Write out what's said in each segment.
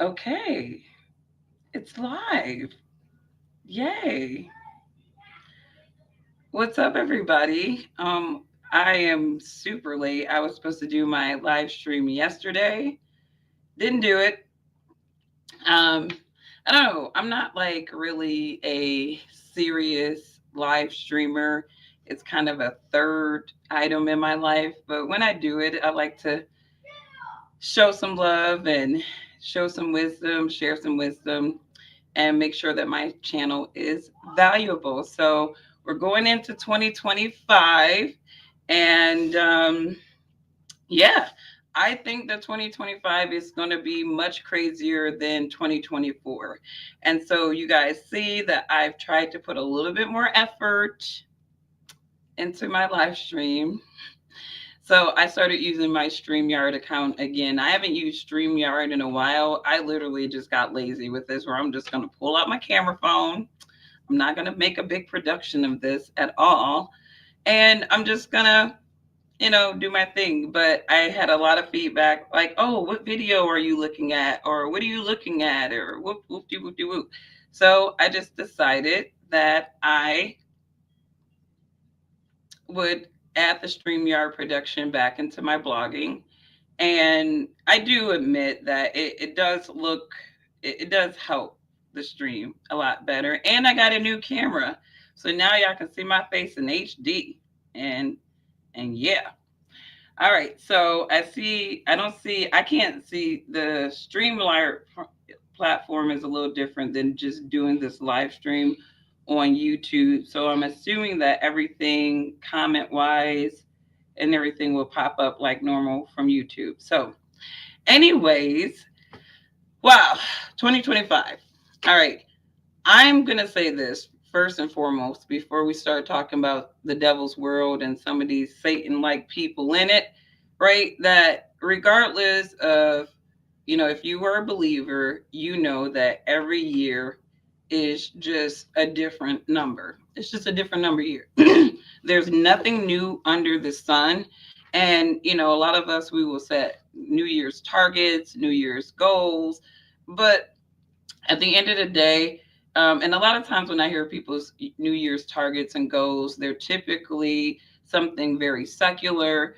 Okay, it's live. Yay. What's up, everybody? I am super late. I was supposed to do my live stream yesterday. Didn't do it. Um, I don't know. I'm not like really a serious live streamer. It's kind of a third item in my life. But when I do it, I like to show some love and show some wisdom, share some wisdom, and make sure that my channel is valuable. So we're going into 2025, and yeah, I think that 2025 is going to be much crazier than 2024. And so you guys see that I've tried to put a little bit more effort into my live stream. So I started using my StreamYard account again. I haven't used StreamYard in a while. I literally just got lazy with this, where I'm just going to pull out my camera phone. I'm not going to make a big production of this at all. And I'm just going to, do my thing. But I had a lot of feedback like, oh, what video are you looking at? Or what are you looking at? Or whoop, whoop, de whoop, de whoop. So I just decided that I would add the StreamYard production back into my blogging. And I do admit that it does look, it does help the stream a lot better. And I got a new camera. So now y'all can see my face in HD. And yeah. All right. So I can't see the StreamYard platform is a little different than just doing this live stream on YouTube. So I'm assuming that everything comment wise and everything will pop up like normal from YouTube. So, anyways, wow, 2025. All right. I'm going to say this first and foremost before we start talking about the devil's world and some of these Satan like people in it, right? That regardless of, if you were a believer, you know that every year is just a different number. It's just a different number year. There's nothing new under the sun. And, a lot of us, we will set New Year's targets, New Year's goals. But at the end of the day, and a lot of times when I hear people's New Year's targets and goals, they're typically something very secular,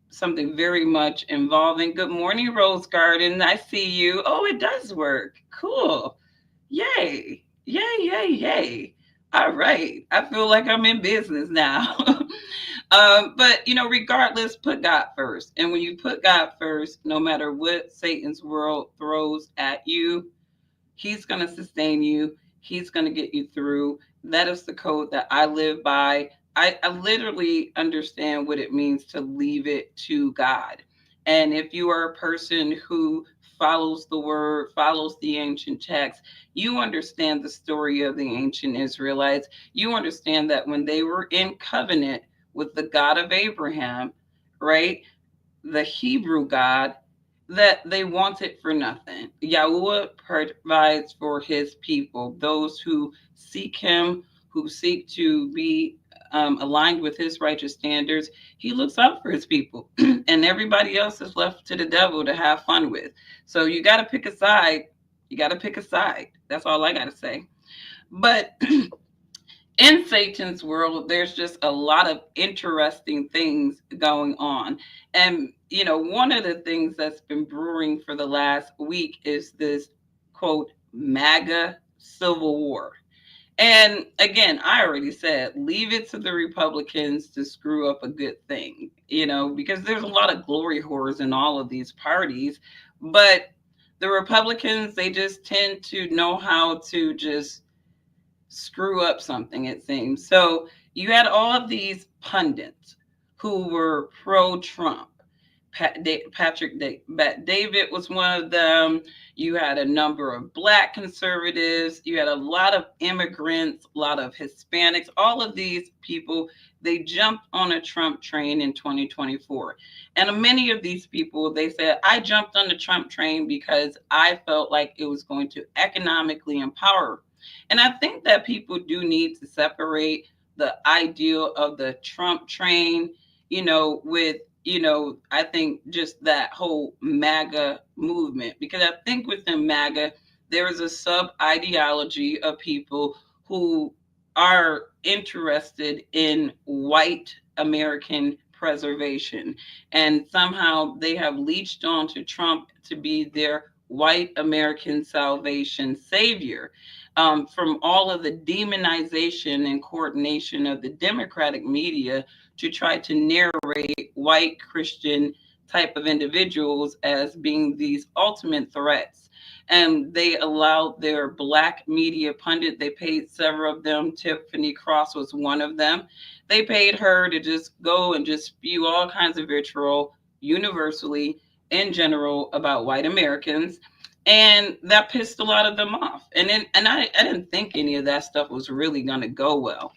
something very much involving. Good morning, Rose Garden. I see you. Oh, it does work. Cool. Yay. Yay, yay, yay. All right. I feel like I'm in business now. But, regardless, put God first. And when you put God first, no matter what Satan's world throws at you, He's going to sustain you. He's going to get you through. That is the code that I live by. I literally understand what it means to leave it to God. And if you are a person who follows the word, follows the ancient text, you understand the story of the ancient Israelites. You understand that when they were in covenant with the God of Abraham, right? The Hebrew God, that they want it for nothing. Yahweh provides for his people, those who seek him, who seek to be aligned with his righteous standards. He looks out for his people, and everybody else is left to the devil to have fun with. So you got to pick a side. You got to pick a side. That's all I got to say. But in Satan's world, there's just a lot of interesting things going on. And, one of the things that's been brewing for the last week is this quote, MAGA civil war. And again, I already said, leave it to the Republicans to screw up a good thing, because there's a lot of glory whores in all of these parties. But the Republicans, they just tend to know how to just screw up something, it seems. So you had all of these pundits who were pro Trump. Patrick David was one of them. You had a number of black conservatives. You had a lot of immigrants, a lot of Hispanics. All of these people, they jumped on a Trump train in 2024. And many of these people, they said, I jumped on the Trump train because I felt like it was going to economically empower. And I think that people do need to separate the ideal of the Trump train, with I think just that whole MAGA movement, because I think within MAGA, there is a sub ideology of people who are interested in white American preservation. And somehow they have leached on to Trump to be their white American salvation savior. From all of the demonization and coordination of the Democratic media to try to narrate white Christian type of individuals as being these ultimate threats. And they allowed their black media pundit, they paid several of them. Tiffany Cross was one of them. They paid her to just go and just spew all kinds of vitriol universally in general about white Americans. And that pissed a lot of them off. And I didn't think any of that stuff was really going to go well.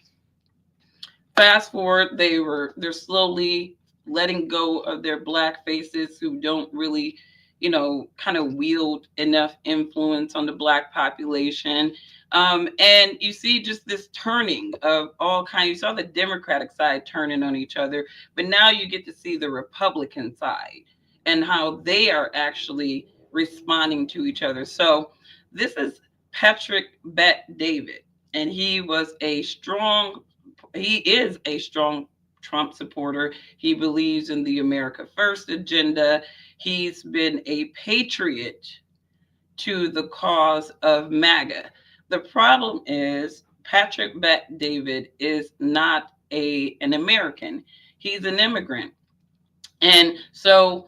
Fast forward, they're slowly letting go of their black faces who don't really, kind of wield enough influence on the black population. And you see just this turning of all kinds. You saw the Democratic side turning on each other, but now you get to see the Republican side and how they are actually responding to each other. So this is Patrick Bet David, and he is a strong Trump supporter. He believes in the America First agenda. He's been a patriot to the cause of MAGA. The problem is Patrick Bet David is not an American. He's an immigrant. And so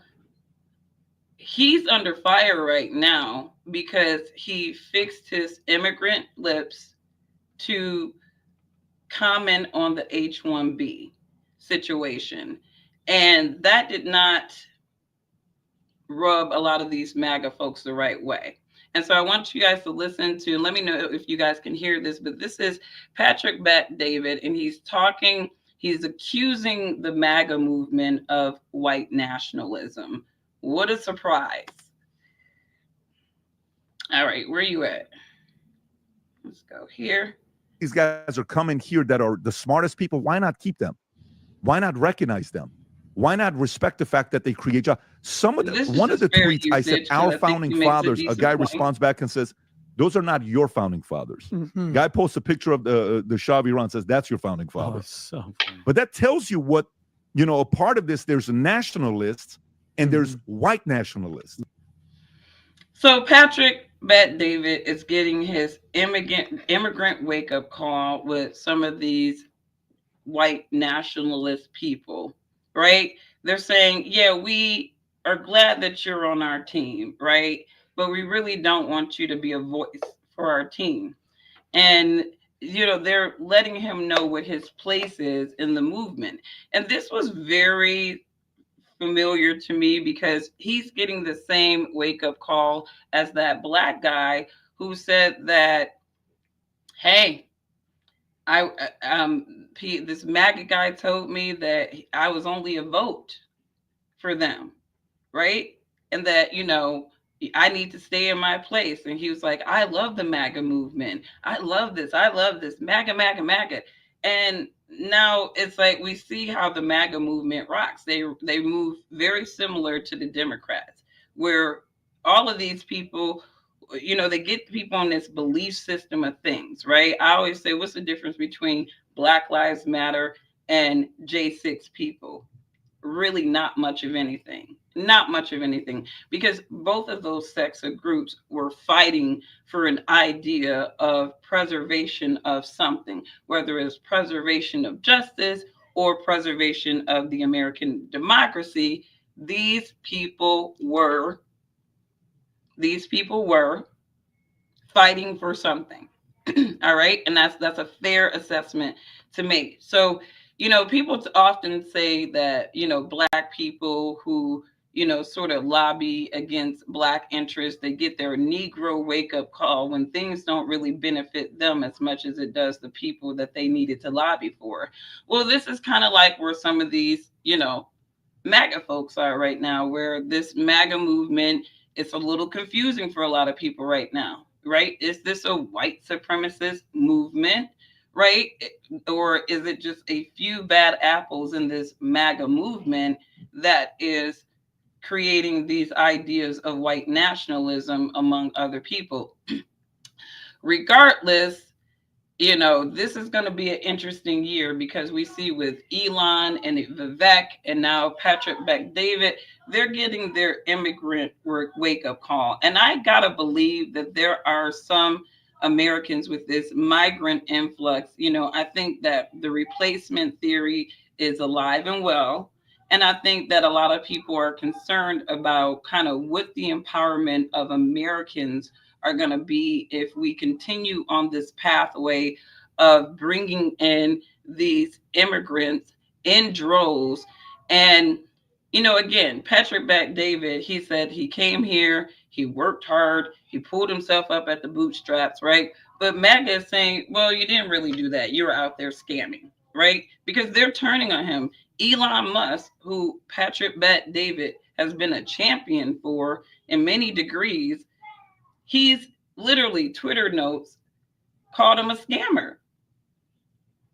he's under fire right now because he fixed his immigrant lips to comment on the H-1B situation. And that did not rub a lot of these MAGA folks the right way. And so I want you guys to listen to, and let me know if you guys can hear this, but this is Patrick Bet David, and he's accusing the MAGA movement of white nationalism. What a surprise. All right, where are you at? Let's go here. These guys are coming here that are the smartest people. Why not keep them? Why not recognize them? Why not respect the fact that they create jobs? One of the tweets I said, our founding fathers, a guy responds back and says, those are not your founding fathers. Mm-hmm. Guy posts a picture of the Shah of Iran, says, that's your founding father. So but that tells you what, a part of this, there's nationalists and there's white nationalists. So Patrick Bet David is getting his immigrant wake-up call with some of these white nationalist people, right? They're saying, yeah, we are glad that you're on our team, right? But we really don't want you to be a voice for our team. And, they're letting him know what his place is in the movement. And this was very familiar to me because he's getting the same wake-up call as that black guy who said that, hey, this MAGA guy told me that I was only a vote for them, right? And that, I need to stay in my place. And he was like, I love the MAGA movement. I love this. MAGA, MAGA, MAGA. And now it's like we see how the MAGA movement rocks. They move very similar to the Democrats, where all of these people, they get people on this belief system of things, right? I always say, what's the difference between Black Lives Matter and J6 people? Really not much of anything. Not much of anything, because both of those sects of groups were fighting for an idea of preservation of something, whether it's preservation of justice or preservation of the American democracy. These people were fighting for something. All right. And that's a fair assessment to make. So, people often say that, Black people who, sort of lobby against Black interests, they get their Negro wake-up call when things don't really benefit them as much as it does the people that they needed to lobby for. Well, this is kind of like where some of these, MAGA folks are right now, where this MAGA movement, it's a little confusing for a lot of people right now, right? Is this a white supremacist movement, right? Or is it just a few bad apples in this MAGA movement that is creating these ideas of white nationalism among other people. Regardless, this is going to be an interesting year because we see with Elon and Vivek and now Patrick Bet-David, they're getting their immigrant wake-up call. And I got to believe that there are some Americans with this migrant influx. I think that the replacement theory is alive and well. And I think that a lot of people are concerned about kind of what the empowerment of Americans are going to be if we continue on this pathway of bringing in these immigrants in droves. And, again, Patrick Bet-David, he said he came here, he worked hard, he pulled himself up at the bootstraps, right? But MAGA is saying, well, you didn't really do that. You were out there scamming, right? Because they're turning on him. Elon Musk, who Patrick Bet-David has been a champion for in many degrees, he's literally, Twitter notes, called him a scammer.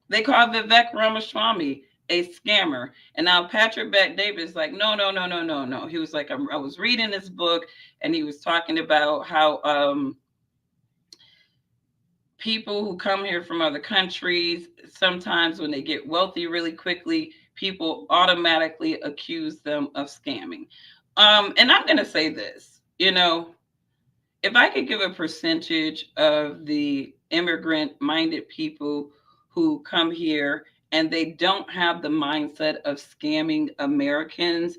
They called Vivek Ramaswamy a scammer. And now Patrick Bet-David is like, no. He was like, I was reading this book and he was talking about how people who come here from other countries, sometimes when they get wealthy really quickly, people automatically accuse them of scamming. And I'm going to say this, if I could give a percentage of the immigrant-minded people who come here and they don't have the mindset of scamming Americans,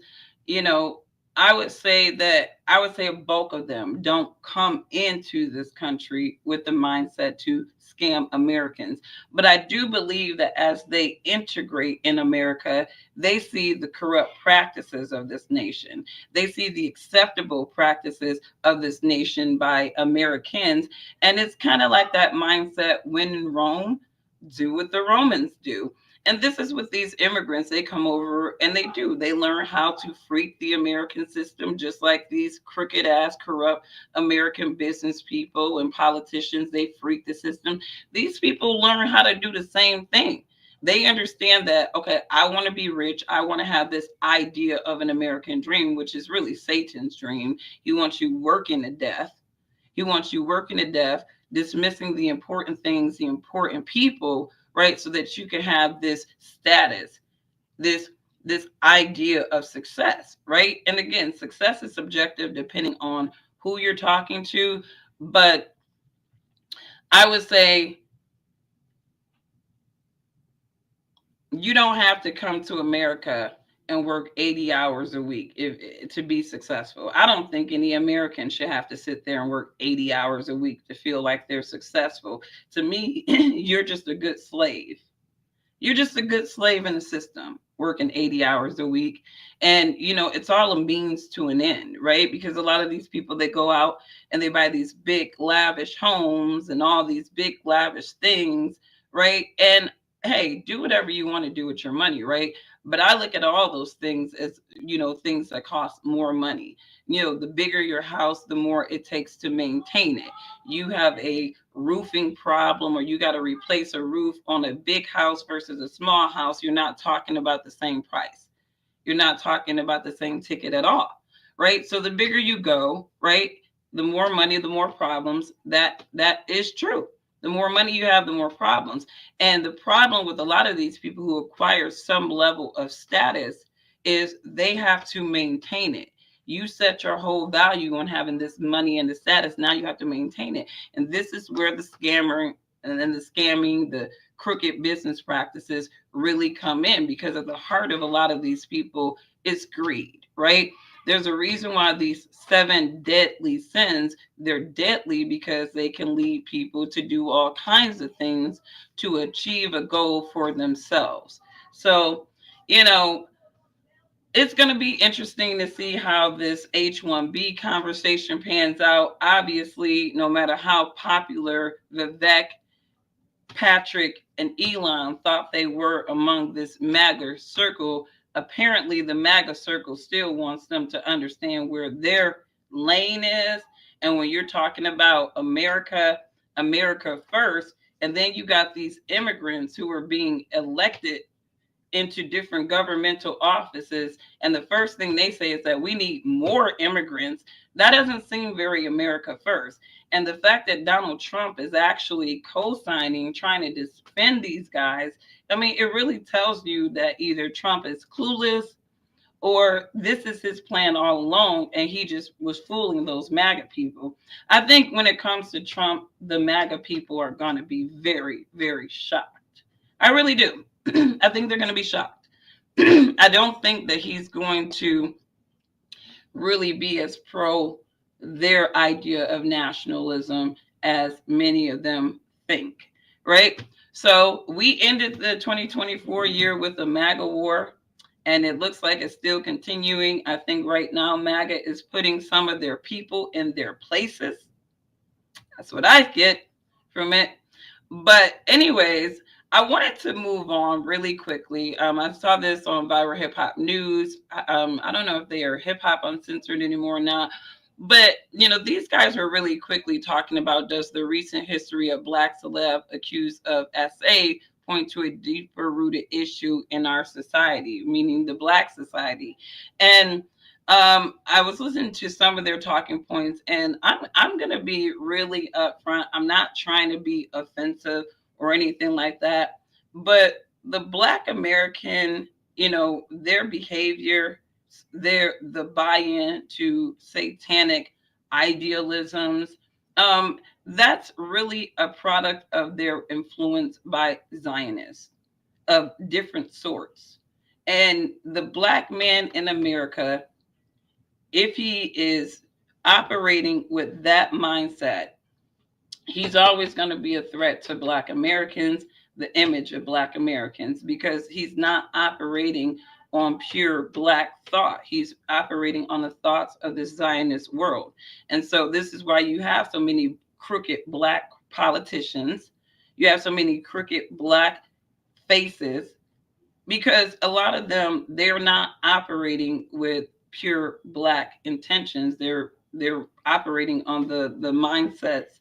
I would say a bulk of them don't come into this country with the mindset to scam Americans. But I do believe that as they integrate in America, they see the corrupt practices of this nation. They see the acceptable practices of this nation by Americans. And it's kind of like that mindset, when in Rome, do what the Romans do. And this is with these immigrants. They come over and they learn how to freak the American system, just like these crooked ass, corrupt American business people and politicians. They freak the system. These people learn how to do the same thing. They understand that, okay, I want to be rich. I want to have this idea of an American dream, which is really Satan's dream. He wants you working to death. Dismissing the important things, the important people, right? So that you can have this status, this idea of success, right? And again, success is subjective depending on who you're talking to. But I would say you don't have to come to America and work 80 hours a week to be successful. I don't think any American should have to sit there and work 80 hours a week to feel like they're successful. To me, you're just a good slave. You're just a good slave in the system, working 80 hours a week. And, it's all a means to an end, right? Because a lot of these people, they go out and they buy these big, lavish homes and all these big, lavish things, right? And hey, do whatever you want to do with your money, right? But I look at all those things as, things that cost more money. The bigger your house, the more it takes to maintain it. You have a roofing problem or you got to replace a roof on a big house versus a small house. You're not talking about the same price. You're not talking about the same ticket at all, right? So the bigger you go, right, the more money, the more problems. That is true. The more money you have, the more problems. And the problem with a lot of these people who acquire some level of status is they have to maintain it. You set your whole value on having this money and the status. Now you have to maintain it. And this is where the scammer and then the scamming, the crooked business practices really come in, because at the heart of a lot of these people is greed, right? There's a reason why these 7 deadly sins, they're deadly because they can lead people to do all kinds of things to achieve a goal for themselves. So, it's going to be interesting to see how this H-1B conversation pans out. Obviously, no matter how popular Vivek, Patrick, and Elon thought they were among this MAGA circle, apparently the MAGA circle still wants them to understand where their lane is. And when you're talking about America first, and then you got these immigrants who are being elected into different governmental offices, and the first thing they say is that we need more immigrants. That doesn't seem very America first. And the fact that Donald Trump is actually co-signing, trying to defend these guys, I mean, it really tells you that either Trump is clueless or this is his plan all along and he just was fooling those MAGA people. I think when it comes to Trump, the MAGA people are going to be very, very shocked. I really do. I think they're going to be shocked. I don't think that he's going to really be as pro their idea of nationalism as many of them think, right? So we ended the 2024 year with the MAGA war, and it looks like it's still continuing. I think right now MAGA is putting some of their people in their places. That's what I get from it. But anyways, I wanted to move on really quickly. I saw this on Viral Hip Hop News. I don't know if they are Hip Hop Uncensored anymore or not. But, you know, these guys are really quickly talking about, does the recent history of Black celeb accused of SA point to a deeper rooted issue in our society, meaning the Black society? And I was listening to some of their talking points, and I'm going to be really upfront. I'm not trying to be offensive or anything like that, but the Black American, you know, their behavior, the buy-in to satanic idealisms, that's really a product of their influence by Zionists of different sorts. And the Black man in America, if he is operating with that mindset, he's always going to be a threat to Black Americans, the image of Black Americans, because he's not operating on pure Black thought. He's operating on the thoughts of the Zionist world. And so this is why you have so many crooked Black politicians. You have so many crooked Black faces, because a lot of them, they're not operating with pure Black intentions. They're operating on the mindsets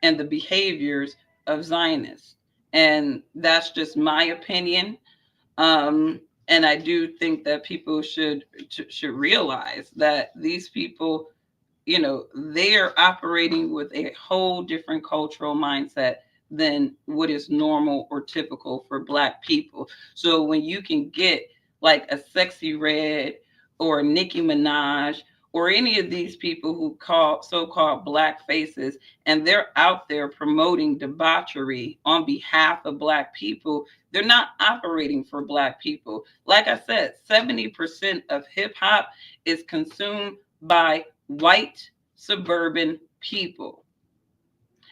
and the behaviors of Zionists. And that's just my opinion. And I do think that people should realize that these people, you know, they are operating with a whole different cultural mindset than what is normal or typical for Black people. So when you can get like a Sexyy Red or Nicki Minaj or any of these people who call so-called Black faces, and they're out there promoting debauchery on behalf of Black people, they're not operating for Black people. Like I said, 70% of hip hop is consumed by white suburban people.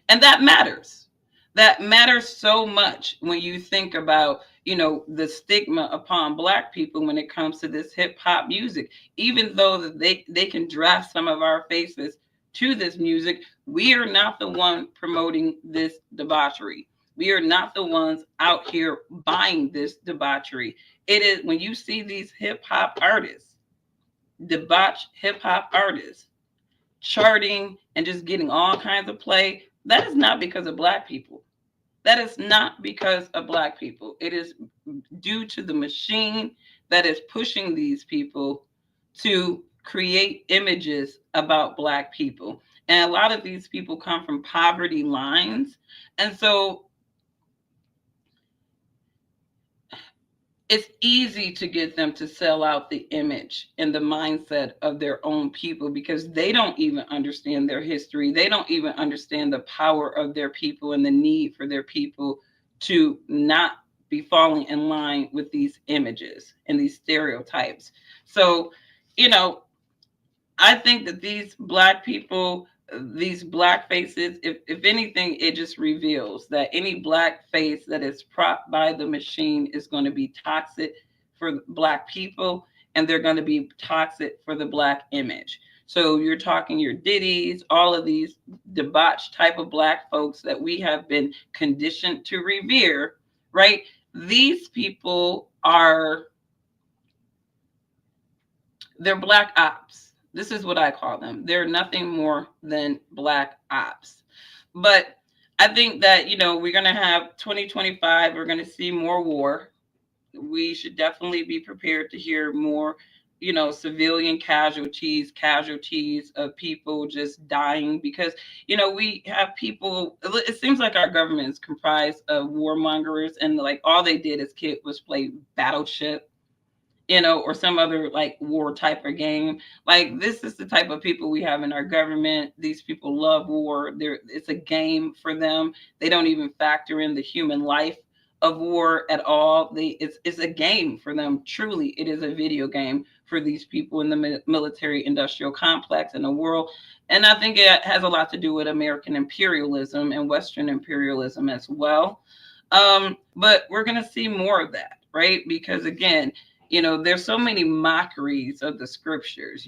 And that matters. That matters so much when you think about, you know, the stigma upon Black people when it comes to this hip hop music. Even though they can draft some of our faces to this music, we are not the one promoting this debauchery. We are not the ones out here buying this debauchery. It is when you see these hip hop artists, debauched hip hop artists, charting and just getting all kinds of play, that is not because of Black people. That is not because of Black people. It is due to the machine that is pushing these people to create images about Black people. And a lot of these people come from poverty lines. And so it's easy to get them to sell out the image and the mindset of their own people, because they don't even understand their history. They don't even understand the power of their people and the need for their people to not be falling in line with these images and these stereotypes. So, you know, I think that these Black people, these Black faces, if anything, it just reveals that any Black face that is propped by the machine is going to be toxic for Black people, and they're going to be toxic for the Black image. So you're talking your Diddy's, all of these debauched type of Black folks that we have been conditioned to revere, right? These people they're Black ops. This is what I call them. They're nothing more than Black ops. But I think that, you know, we're going to have 2025. We're going to see more war. we should definitely be prepared to hear more, civilian casualties of people just dying because, we have people, it seems like our government is comprised of warmongers, and like all they did as kids was play Battleship, or some other like war type of game. Like, this is the type of people we have in our government. These people love war. It's a game for them. They don't even factor in the human life of war at all. It's a game for them. Truly, it is a video game for these people in the military industrial complex in the world. And I think it has a lot to do with American imperialism and Western imperialism as well. But we're going to see more of that, right? Because again, there's so many mockeries of the scriptures.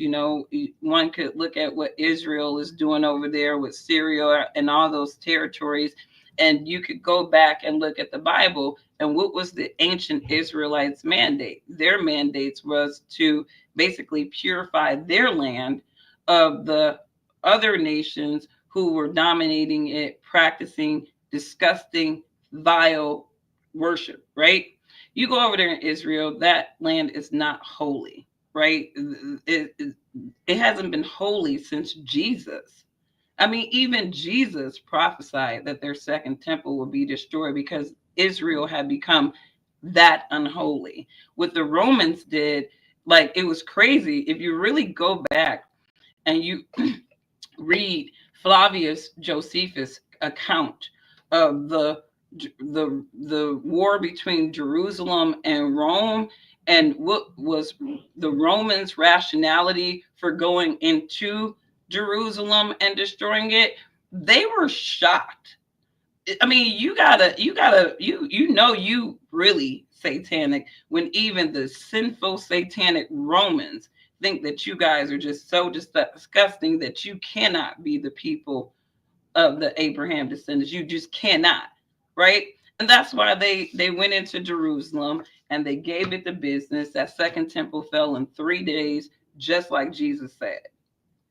One could look at what Israel is doing over there with Syria and all those territories, and you could go back and look at the Bible, and what was the ancient Israelites' mandate? Their mandates was to basically purify their land of the other nations who were dominating it, practicing disgusting, vile worship, right? You go over there in Israel, that land is not holy, right? It hasn't been holy since Jesus. I mean, even Jesus prophesied that their second temple would be destroyed because Israel had become that unholy. What the Romans did, like, it was crazy. If you really go back and you read Flavius Josephus' account of the war between Jerusalem and Rome, and what was the Romans' rationality for going into Jerusalem and destroying it, they were shocked. I mean, you really satanic when even the sinful satanic Romans think that you guys are just so disgusting that you cannot be the people of the Abraham descendants. You just cannot. Right? And that's why they went into Jerusalem and they gave it the business. That second temple fell in 3 days, just like Jesus said.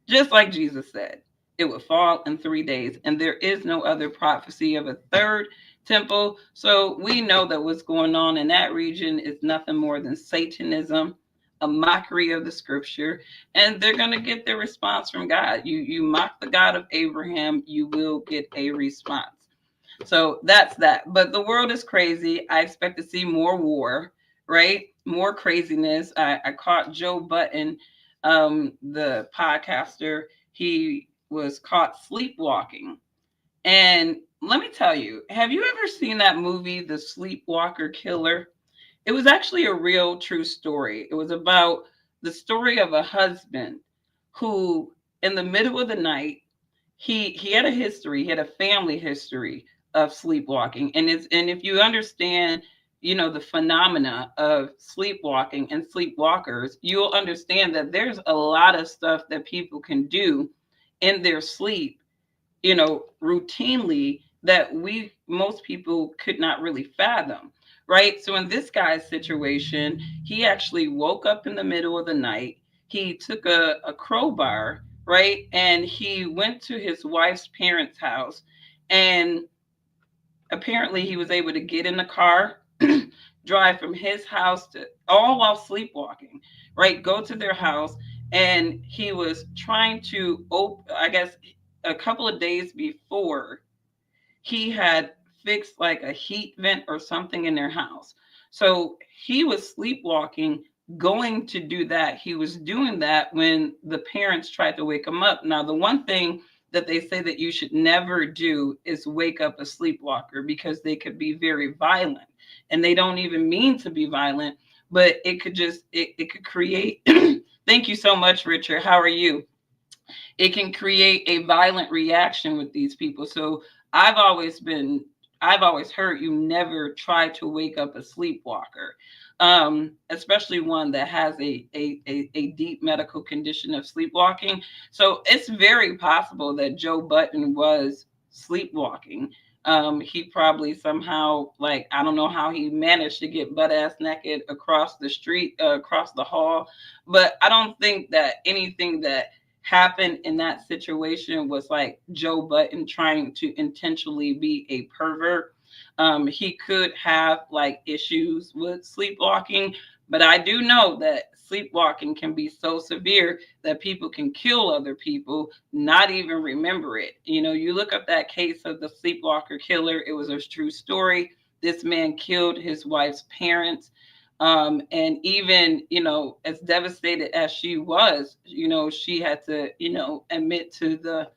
Just like Jesus said, it would fall in 3 days. And there is no other prophecy of a third temple. So we know that what's going on in that region is nothing more than Satanism, a mockery of the scripture, and they're going to get their response from God. You mock the God of Abraham, you will get a response. So that's that. But the world is crazy. I expect to see more war, right? More craziness. I caught Joe Budden, the podcaster. He was caught sleepwalking. And let me tell you, have you ever seen that movie, The Sleepwalker Killer? It was actually a real true story. It was about the story of a husband who, in the middle of the night, he had a history, he had a family history of sleepwalking. And if you understand, the phenomena of sleepwalking and sleepwalkers, you'll understand that there's a lot of stuff that people can do in their sleep, routinely, that most people could not really fathom. Right. So in this guy's situation, he actually woke up in the middle of the night. He took a crowbar, right? And he went to his wife's parents' house, and apparently he was able to get in the car, drive from his house to, all while sleepwalking, right? Go to their house. And he was trying to I guess a couple of days before, he had fixed like a heat vent or something in their house. So he was sleepwalking, going to do that. He was doing that when the parents tried to wake him up. Now, the one thing that they say that you should never do is wake up a sleepwalker, because they could be very violent, and they don't even mean to be violent, but it could create thank you so much, Richard. How are you? It can create a violent reaction with these people. So I've always heard you never try to wake up a sleepwalker, especially one that has a deep medical condition of sleepwalking. So it's very possible that Joe Budden was sleepwalking. He probably somehow, like, I don't know how he managed to get butt ass naked across the street, across the hall, but I don't think that anything that happened in that situation was like Joe Budden trying to intentionally be a pervert. He could have like issues with sleepwalking, but I do know that sleepwalking can be so severe that people can kill other people, not even remember it. You know, you look up that case of the sleepwalker killer, it was a true story. This man killed his wife's parents. And even, you know, as devastated as she was, you know, she had to, you know, admit to the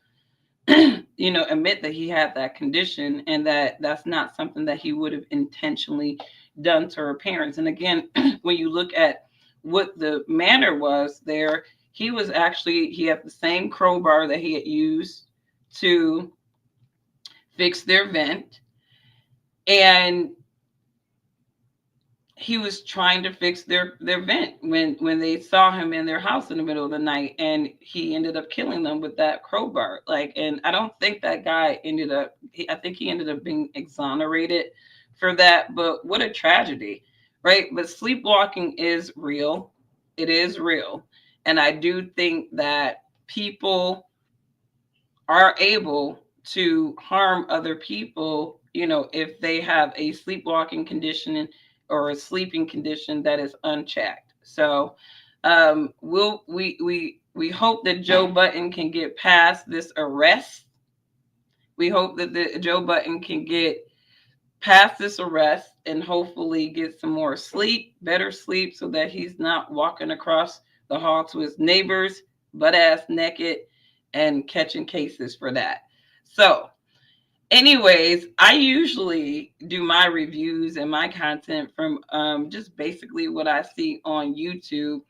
you know, admit that he had that condition and that that's not something that he would have intentionally done to her parents. And again, when you look at what the manner was there, he was actually, he had the same crowbar that he had used to fix their vent. And he was trying to fix their vent when they saw him in their house in the middle of the night, and he ended up killing them with that crowbar. Like, and I don't think that guy ended up, I think he ended up being exonerated for that, but what a tragedy, right? But sleepwalking is real. It is real. And I do think that people are able to harm other people, you know, if they have a sleepwalking condition or a sleeping condition that is unchecked. So we hope that Joe Budden can get past this arrest. We hope that Joe Budden can get past this arrest and hopefully get some more sleep, better sleep, so that he's not walking across the hall to his neighbors butt ass naked and catching cases for that. So anyways, I usually do my reviews and my content from just basically what I see on YouTube.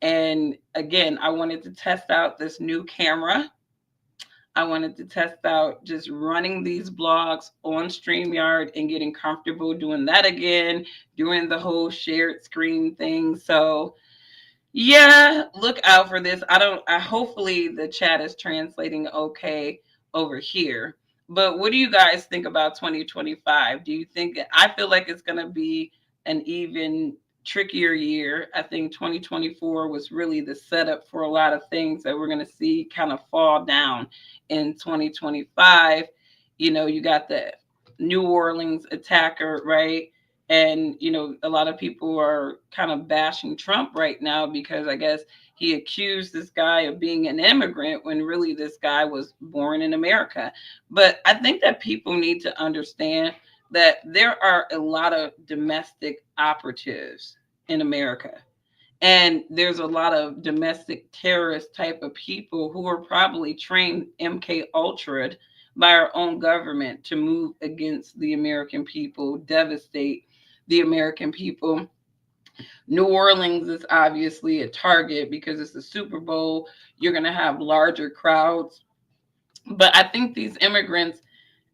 And again, I wanted to test out this new camera. I wanted to test out just running these blogs on StreamYard and getting comfortable doing that again, doing the whole shared screen thing. So yeah, look out for this. I hopefully the chat is translating okay over here. But what do you guys think about 2025? Do you think, I feel like it's going to be an even trickier year. I think 2024 was really the setup for a lot of things that we're going to see kind of fall down in 2025. You know, you got the New Orleans attacker, right? And, you know, a lot of people are kind of bashing Trump right now because I guess he accused this guy of being an immigrant when really this guy was born in America. But I think that people need to understand that there are a lot of domestic operatives in America. And there's a lot of domestic terrorist type of people who are probably trained MK Ultra by our own government to move against the American people, devastate the American people. New Orleans is obviously a target because it's the Super Bowl. You're going to have larger crowds. But I think these immigrants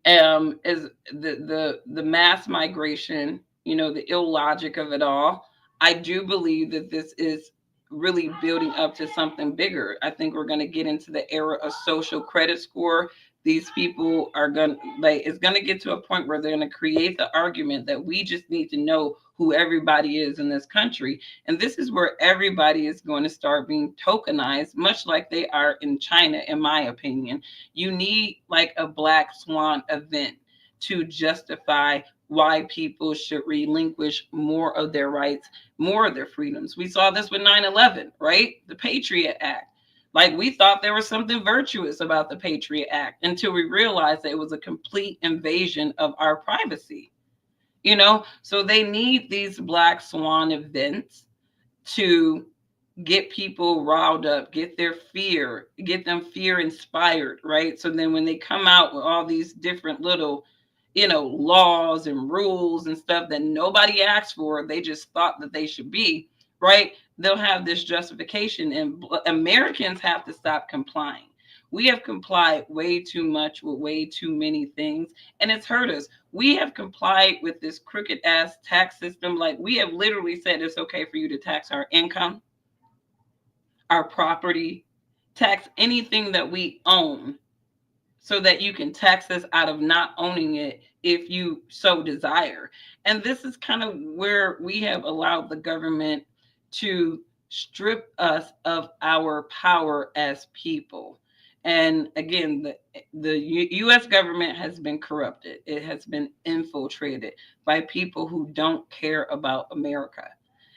is the mass migration, you know, the illogic of it all. I do believe that this is really building up to something bigger. I think we're going to get into the era of social credit score. These people are going to, like, it's going to get to a point where they're going to create the argument that we just need to know who everybody is in this country. And this is where everybody is going to start being tokenized, much like they are in China, in my opinion. You need like a black swan event to justify why people should relinquish more of their rights, more of their freedoms. We saw this with 9/11, right? The Patriot Act. Like, we thought there was something virtuous about the Patriot Act until we realized that it was a complete invasion of our privacy. You know, so they need these black swan events to get people riled up, get them fear inspired, right? So then when they come out with all these different little, you know, laws and rules and stuff that nobody asked for, they just thought that they should be, right? They'll have this justification, and Americans have to stop complying. We have complied way too much with way too many things, and it's hurt us. We have complied with this crooked ass tax system. Like, we have literally said it's okay for you to tax our income, our property, tax anything that we own, so that you can tax us out of not owning it if you so desire. And this is kind of where we have allowed the government to strip us of our power as people. And again, the U.S. government has been corrupted. It has been infiltrated by people who don't care about America.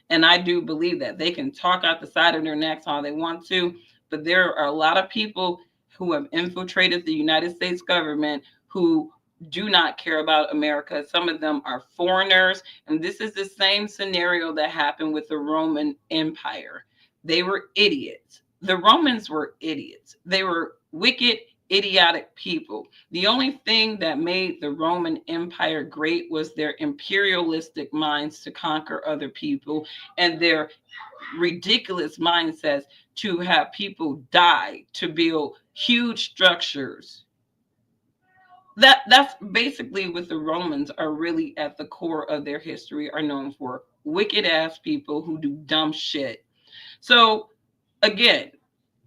And I do believe that they can talk out the side of their necks all they want to, but there are a lot of people who have infiltrated the United States government who do not care about America. Some of them are foreigners. And this is the same scenario that happened with the Roman Empire. They were idiots. The Romans were idiots. They were wicked, idiotic people. The only thing that made the Roman Empire great was their imperialistic minds to conquer other people and their ridiculous mindsets to have people die to build huge structures. That's basically what the Romans are really at the core of their history are known for. Wicked ass people who do dumb shit. So again,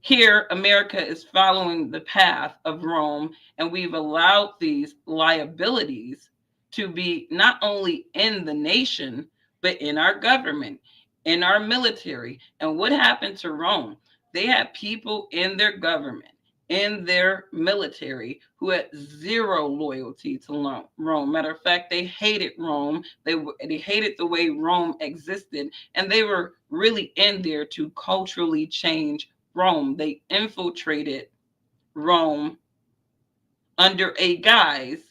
here America is following the path of Rome, and we've allowed these liabilities to be not only in the nation, but in our government, in our military. And what happened to Rome? They had people in their government, in their military, who had zero loyalty to Rome. Matter of fact, they hated Rome. They hated the way Rome existed, and they were really in there to culturally change Rome. They infiltrated Rome under a guise,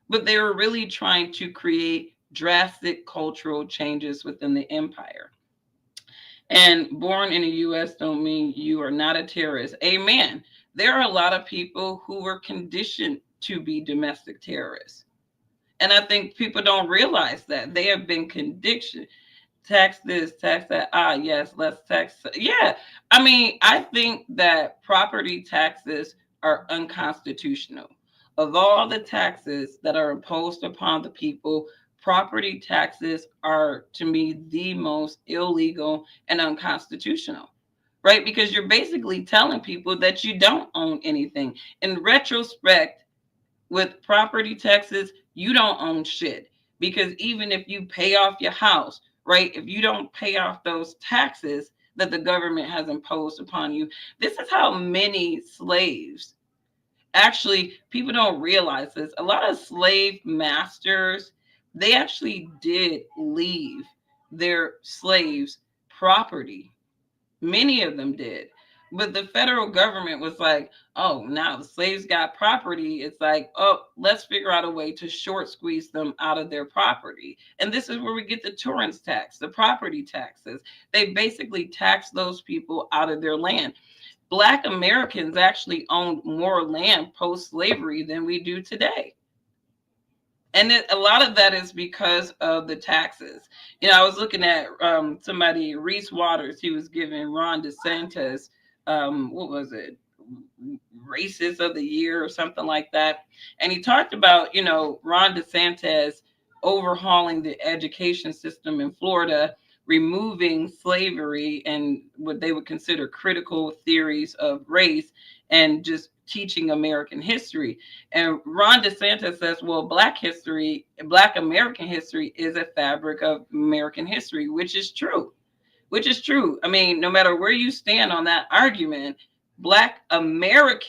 but they were really trying to create drastic cultural changes within the empire. And born in the U.S. don't mean you are not a terrorist. Amen. There are a lot of people who were conditioned to be domestic terrorists. And I think people don't realize that. They have been conditioned. Tax this, tax that. Ah, yes, let's tax. Yeah. I mean, I think that property taxes are unconstitutional. Of all the taxes that are imposed upon the people, property taxes are, to me, the most illegal and unconstitutional, right? Because you're basically telling people that you don't own anything. In retrospect, with property taxes, you don't own shit. Because even if you pay off your house, right, if you don't pay off those taxes that the government has imposed upon you, this is how many slaves, actually, people don't realize this. A lot of slave masters, they actually did leave their slaves property. Many of them did. But the federal government was like, oh, now the slaves got property. It's like, oh, let's figure out a way to short squeeze them out of their property. And this is where we get the Torrance tax, the property taxes. They basically tax those people out of their land. Black Americans actually owned more land post-slavery than we do today. And a lot of that is because of the taxes. You know, I was looking at somebody, Reese Waters, he was giving Ron DeSantis, what was it, Racist of the Year or something like that. And he talked about, you know, Ron DeSantis overhauling the education system in Florida, removing slavery and what they would consider critical theories of race and just teaching American history. And Ron DeSantis says, well, Black American history is a fabric of American history, which is true. I mean, no matter where you stand on that argument, Black American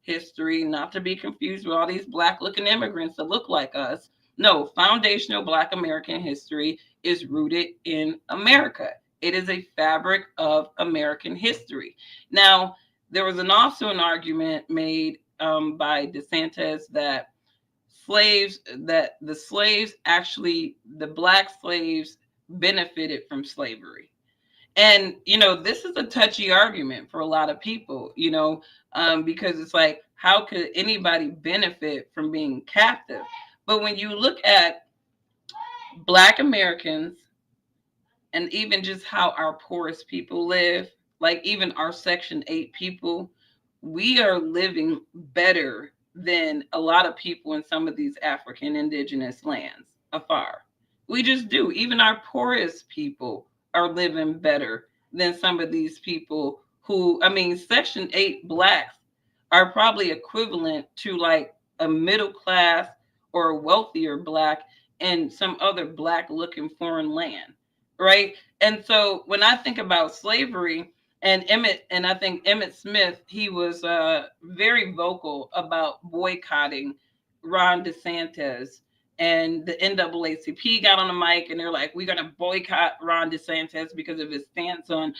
history, not to be confused with all these Black looking immigrants that look like us. No, foundational Black American history is rooted in America. It is a fabric of American history. Now, there was also an argument made by DeSantis that the Black slaves benefited from slavery. And, you know, this is a touchy argument for a lot of people, you know, because it's like, how could anybody benefit from being captive? But when you look at Black Americans and even just how our poorest people live, like even our Section 8 people, we are living better than a lot of people in some of these African indigenous lands afar. We just do. Even our poorest people are living better than some of these people who, I mean, Section 8 Blacks are probably equivalent to like a middle class or a wealthier Black in some other Black looking foreign land, right? And so when I think about slavery, And I think Emmitt Smith, he was very vocal about boycotting Ron DeSantis. And the NAACP got on the mic and they're like, we're going to boycott Ron DeSantis because of his stance on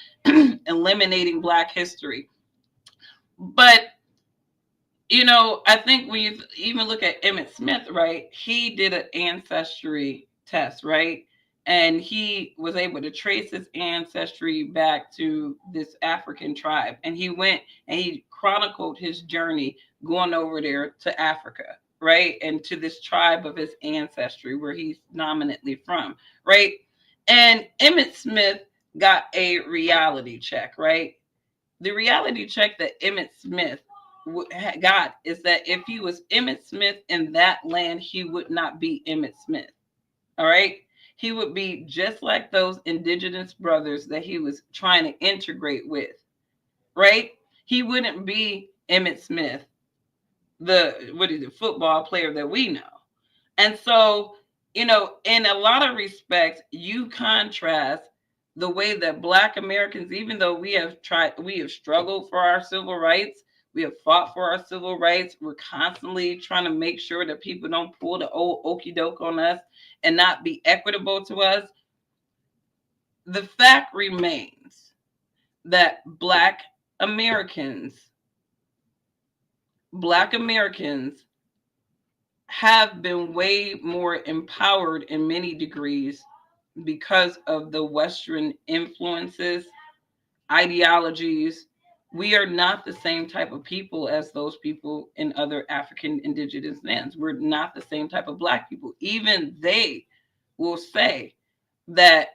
eliminating Black history. But, you know, I think when you even look at Emmitt Smith, right, he did an ancestry test, right? And he was able to trace his ancestry back to this African tribe. And he went and he chronicled his journey going over there to Africa, right? And to this tribe of his ancestry where he's nominally from, right? And Emmitt Smith got a reality check, right? The reality check that Emmitt Smith got is that if he was Emmitt Smith in that land, he would not be Emmitt Smith. All right. He would be just like those indigenous brothers that he was trying to integrate with, right? He wouldn't be Emmitt Smith, the football player that we know. And so, you know, in a lot of respects, you contrast the way that Black Americans, even though we have struggled for our civil rights, we have fought for our civil rights. We're constantly trying to make sure that people don't pull the old okie doke on us and not be equitable to us. The fact remains that Black Americans have been way more empowered in many degrees because of the Western influences, ideologies. We are not the same type of people as those people in other African indigenous lands. We're not the same type of Black people. Even they will say that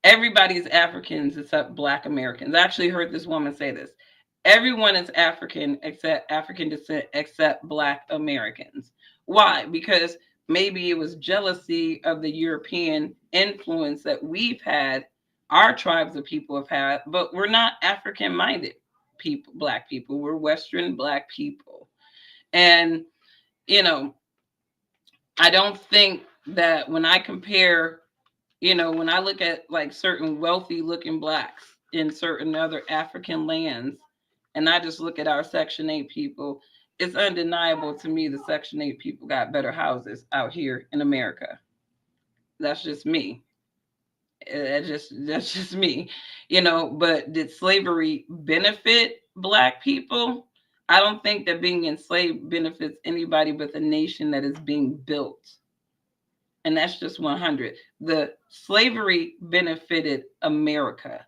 everybody's Africans except Black Americans. I actually heard this woman say this. Everyone is African except African descent except Black Americans. Why? Because maybe it was jealousy of the European influence that we've had, our tribes of people have had, but we're not African-minded people, Black people. We're Western Black people. And, you know, I don't think that when I compare, you know, when I look at like certain wealthy looking Blacks in certain other African lands, and I just look at our Section 8 people, it's undeniable to me the Section 8 people got better houses out here in America. That's just me. That's just me, you know. But did slavery benefit Black people? I don't think that being enslaved benefits anybody but the nation that is being built. And that's just 100. The slavery benefited America.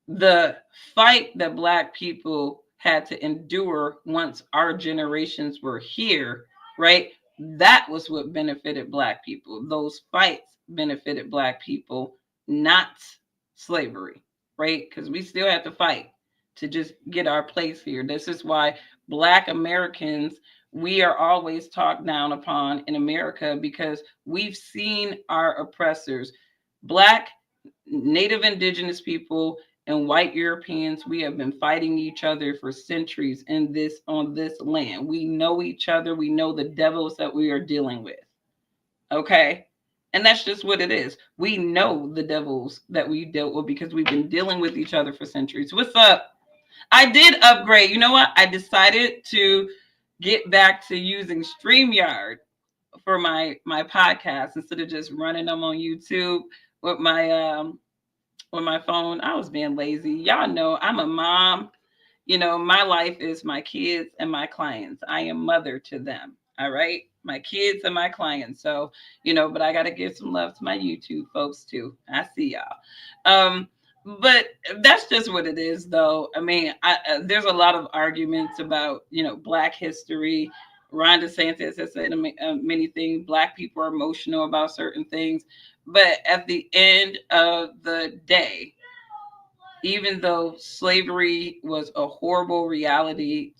The fight that Black people had to endure once our generations were here, right? That was what benefited Black people. Those fights benefited Black people, not slavery, right? Because we still have to fight to just get our place here. This is why Black Americans, we are always talked down upon in America because we've seen our oppressors, Black, Native Indigenous people, and white Europeans. We have been fighting each other for centuries on this land. We know each other. We know the devils that we are dealing with. Okay? And that's just what it is. We know the devils that we dealt with because we've been dealing with each other for centuries. What's up? I did upgrade. You know what? I decided to get back to using StreamYard for my podcast instead of just running them on YouTube with my phone. I was being lazy. Y'all know I'm a mom. You know, my life is my kids and my clients. I am mother to them. All right. My kids and my clients. So, you know, but I got to give some love to my YouTube folks too. I see y'all. But that's just what it is, though. I mean, there's a lot of arguments about, you know, Black history. Ron DeSantis has said many things. Black people are emotional about certain things. But at the end of the day, even though slavery was a horrible reality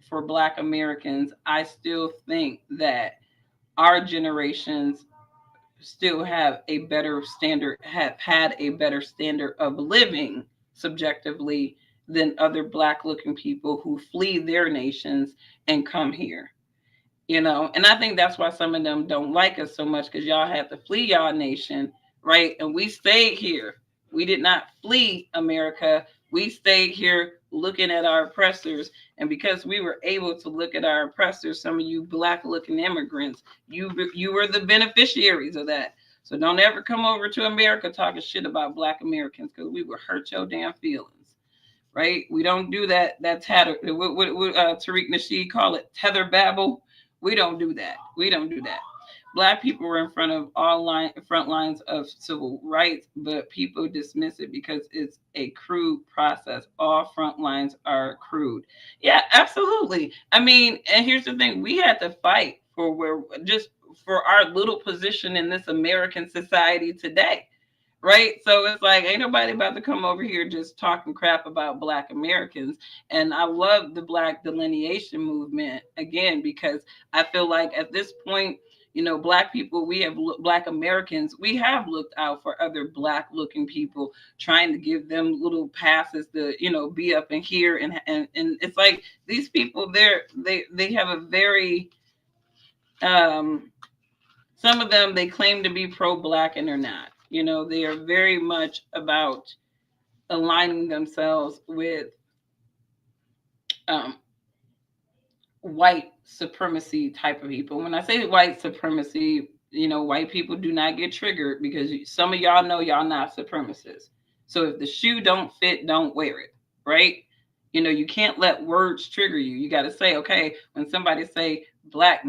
for Black Americans, I still think that our generations still have a better standard, have had a better standard of living subjectively than other Black looking people who flee their nations and come here. You know, and I think that's why some of them don't like us so much, because y'all had to flee y'all nation, right? And we stayed here We did not flee America. We stayed here looking at our oppressors. And because we were able to look at our oppressors, some of you black looking immigrants, you were the beneficiaries of that. So don't ever come over to America talking shit about black Americans, because we will hurt your damn feelings. Right? We don't do that. That's what Tariq Nasheed call it, tether babble. We don't do that. We don't do that. Black people were in front of front lines of civil rights, but people dismiss it because it's a crude process. All front lines are crude. Yeah, absolutely. I mean, and here's the thing: we had to fight for our little position in this American society today. Right? So it's like, ain't nobody about to come over here just talking crap about Black Americans. And I love the Black delineation movement, again, because I feel like at this point, Black people, Black Americans, we have looked out for other Black looking people, trying to give them little passes to, be up in here. And it's like, these people, they have a very, some of them, they claim to be pro-Black and they're not. They are very much about aligning themselves with white supremacy type of people. When I say white supremacy, white people do not get triggered, because some of y'all know y'all not supremacists. So if the shoe don't fit, don't wear it, right? You can't let words trigger you. You got to say, okay, when somebody say Black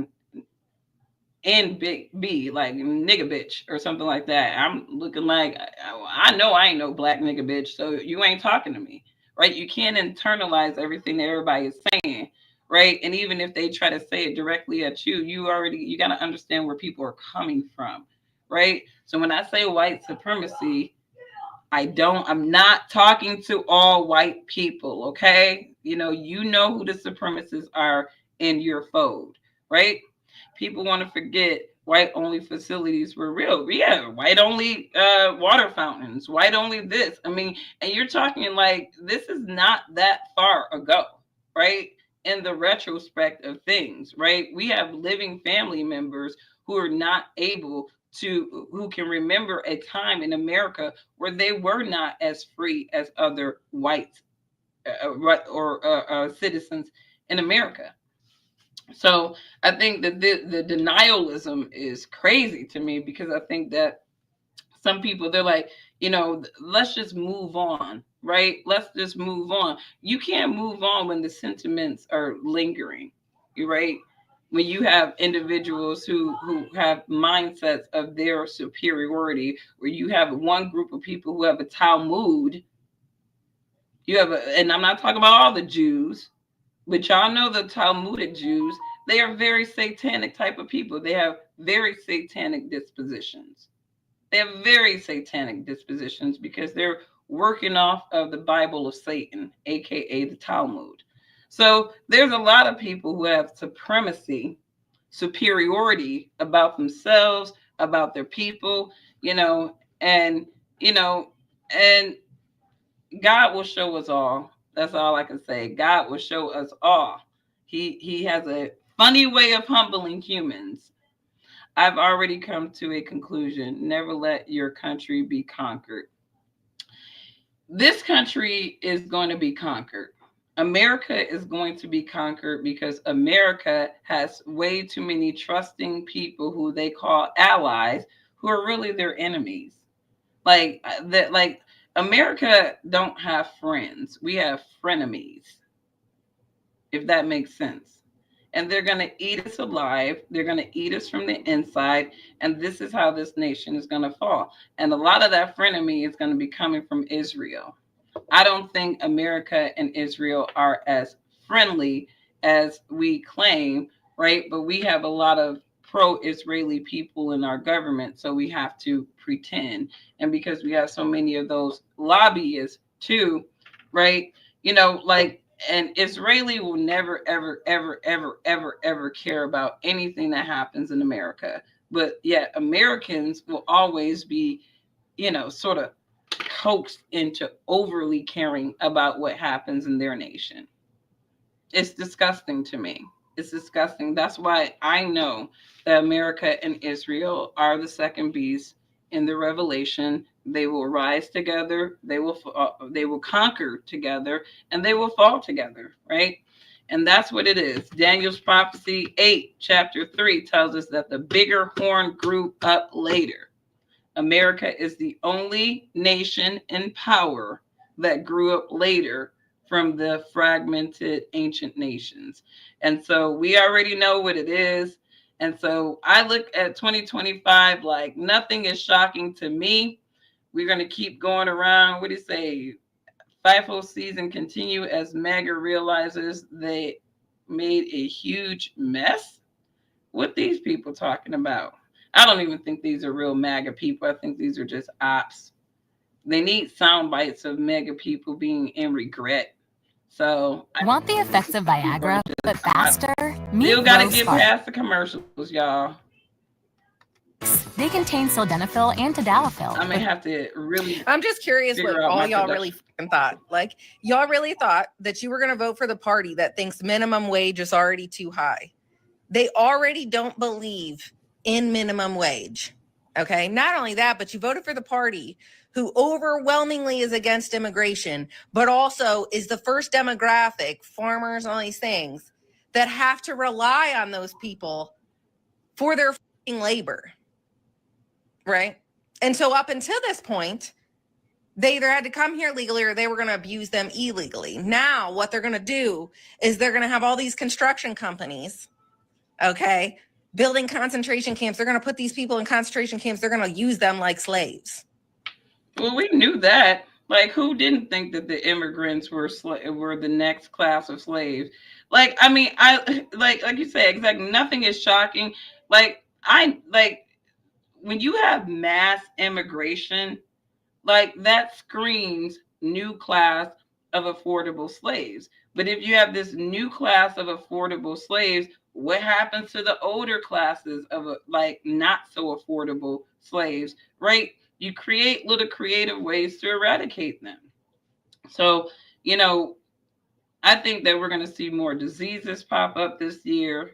and big B, like nigga bitch or something like that, I'm looking like, I know I ain't no Black nigga bitch, so you ain't talking to me, right? You can't internalize everything that everybody is saying, right? And even if they try to say it directly at you, you got to understand where people are coming from, right? So when I say white supremacy, I'm not talking to all white people, okay? You know who the supremacists are in your fold, right? People want to forget white only facilities were real. Yeah, white only water fountains, white only this. I mean, and you're talking like, this is not that far ago, right? In the retrospect of things, right? We have living family members who are not able to, who can remember a time in America where they were not as free as other white citizens in America. So I think that the denialism is crazy to me, because I think that some people, they're like, let's just move on, right? Let's just move on. You can't move on when the sentiments are lingering, right? When you have individuals who have mindsets of their superiority, where you have one group of people who have a Talmud, and I'm not talking about all the Jews, but y'all know the Talmudic Jews, they are very satanic type of people. They have very satanic dispositions. They have very satanic dispositions because they're working off of the Bible of Satan, aka the Talmud. So there's a lot of people who have supremacy, superiority about themselves, about their people, and God will show us all. That's all I can say. God will show us all. He has a funny way of humbling humans. I've already come to a conclusion. Never let your country be conquered. This country is going to be conquered. America is going to be conquered because America has way too many trusting people who they call allies, who are really their enemies. Like that, like America don't have friends. We have frenemies, if that makes sense. And they're going to eat us alive. They're going to eat us from the inside. And this is how this nation is going to fall. And a lot of that frenemy is going to be coming from Israel. I don't think America and Israel are as friendly as we claim, right? But we have a lot of pro-Israeli people in our government, so we have to pretend. And because we have so many of those lobbyists too, right? And Israeli will never, ever, ever, ever, ever, ever care about anything that happens in America. But yet Americans will always be, sort of coaxed into overly caring about what happens in their nation. It's disgusting to me. It's disgusting. That's why I know that America and Israel are the second beast in the Revelation. They will rise together. They will conquer together, and they will fall together. Right. And that's what it is. Daniel's prophecy 8, chapter 3 tells us that the bigger horn grew up later. America is the only nation in power that grew up later from the fragmented ancient nations. And so we already know what it is. And so I look at 2025 like nothing is shocking to me. We're going to keep going around. What do you say? FIFO season continue as MAGA realizes they made a huge mess. What these people talking about? I don't even think these are real MAGA people. I think these are just ops. They need sound bites of MAGA people being in regret. So want the effects of Viagra, but faster? You gotta get past the commercials, y'all. They contain sildenafil and tadalafil. I may have to really. I'm just curious what all y'all really thought. Like, y'all really thought that you were going to vote for the party that thinks minimum wage is already too high. They already don't believe in minimum wage. Okay. Not only that, but you voted for the party who overwhelmingly is against immigration, but also is the first demographic, farmers, all these things, that have to rely on those people for their labor. Right. And so up until this point, they either had to come here legally or they were going to abuse them illegally. Now, what they're going to do is they're going to have all these construction companies, okay, building concentration camps. They're going to put these people in concentration camps. They're going to use them like slaves. Well, we knew that. Like, who didn't think that the immigrants were the next class of slaves? Like, I mean, like you said, exactly. Nothing is shocking. When you have mass immigration, like that screams new class of affordable slaves. But if you have this new class of affordable slaves, what happens to the older classes of not so affordable slaves, right? You create little creative ways to eradicate them. So, I think that we're going to see more diseases pop up this year.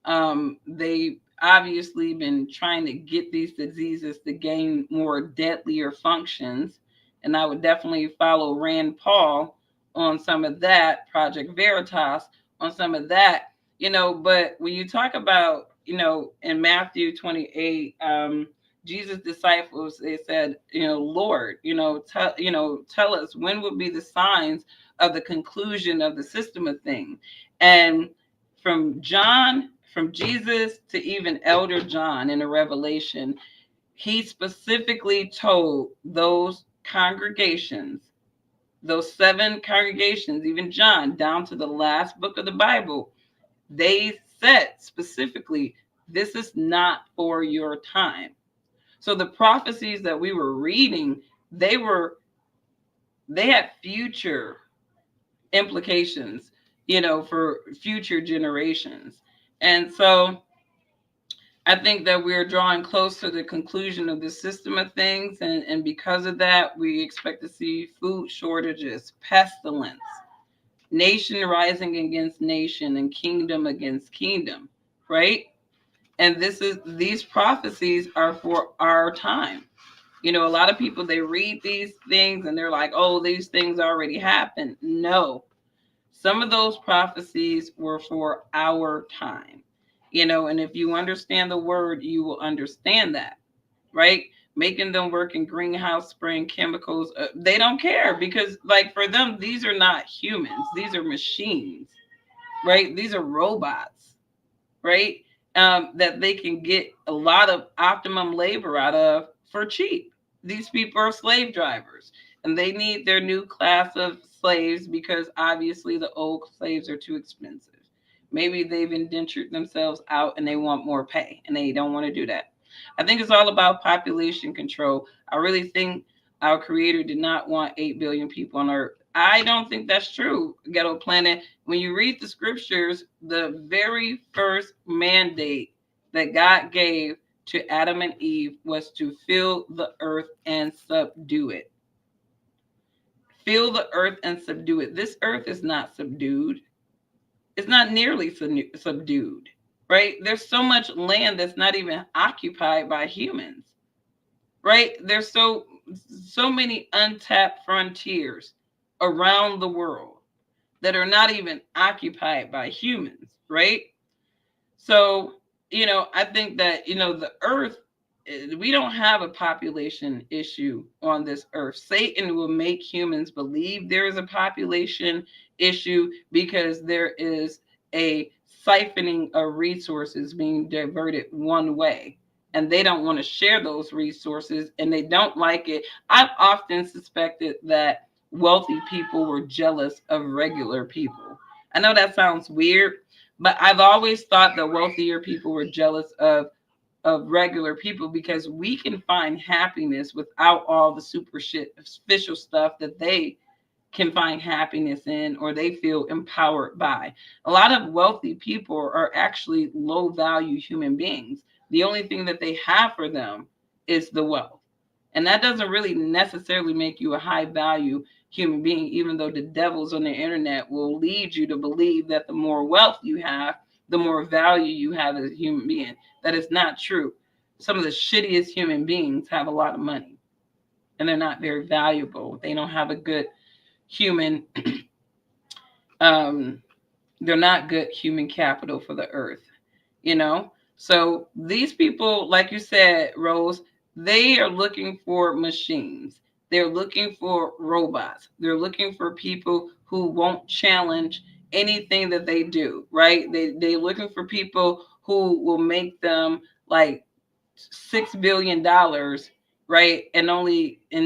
They obviously been trying to get these diseases to gain more deadlier functions. And I would definitely follow Rand Paul on some of that, Project Veritas on some of that, but when you talk about, in Matthew 28, Jesus' disciples, they said, Lord, tell us when will be the signs of the conclusion of the system of things. And from Jesus to even Elder John in the Revelation, he specifically told those congregations, those 7 congregations, even John, down to the last book of the Bible, they said specifically, this is not for your time. So the prophecies that we were reading, they had future implications, for future generations. And so I think that we're drawing close to the conclusion of the system of things. And because of that, we expect to see food shortages, pestilence, nation rising against nation, and kingdom against kingdom, right? And these prophecies are for our time. A lot of people, they read these things and they're like, oh, these things already happened. No, some of those prophecies were for our time. And if you understand the word, you will understand that, right? Making them work in greenhouse, spraying chemicals. They don't care because, for them, these are not humans. These are machines, right? These are robots, right? That they can get a lot of optimum labor out of for cheap. These people are slave drivers, and they need their new class of slaves because obviously the old slaves are too expensive. Maybe they've indentured themselves out and they want more pay and they don't want to do that. I think it's all about population control. I really think our creator did not want 8 billion people on earth. I don't think that's true, Ghetto Planet. When you read the scriptures, the very first mandate that God gave to Adam and Eve was to fill the earth and subdue it. Fill the earth and subdue it. This earth is not subdued. It's not nearly subdued, right? There's so much land that's not even occupied by humans, right? There's so so many untapped frontiers around the world that are not even occupied by humans, right? So, I think that, the earth, we don't have a population issue on this earth. Satan will make humans believe there is a population issue because there is a siphoning of resources being diverted one way. And they don't want to share those resources and they don't like it. I've often suspected that wealthy people were jealous of regular people. I know that sounds weird, but I've always thought that wealthier people were jealous of regular people because we can find happiness without all the superficial stuff that they can find happiness in or they feel empowered by. A lot of wealthy people are actually low value human beings. The only thing that they have for them is the wealth. And that doesn't really necessarily make you a high value human being, even though the devils on the internet will lead you to believe that the more wealth you have, the more value you have as a human being. That is not true. Some of the shittiest human beings have a lot of money and they're not very valuable. They don't have a good human, they're not good human capital for the earth, So these people, like you said, Rose, they are looking for machines. They're looking for robots. They're looking for people who won't challenge anything that they do, right? They're looking for people who will make them like $6 billion, right? And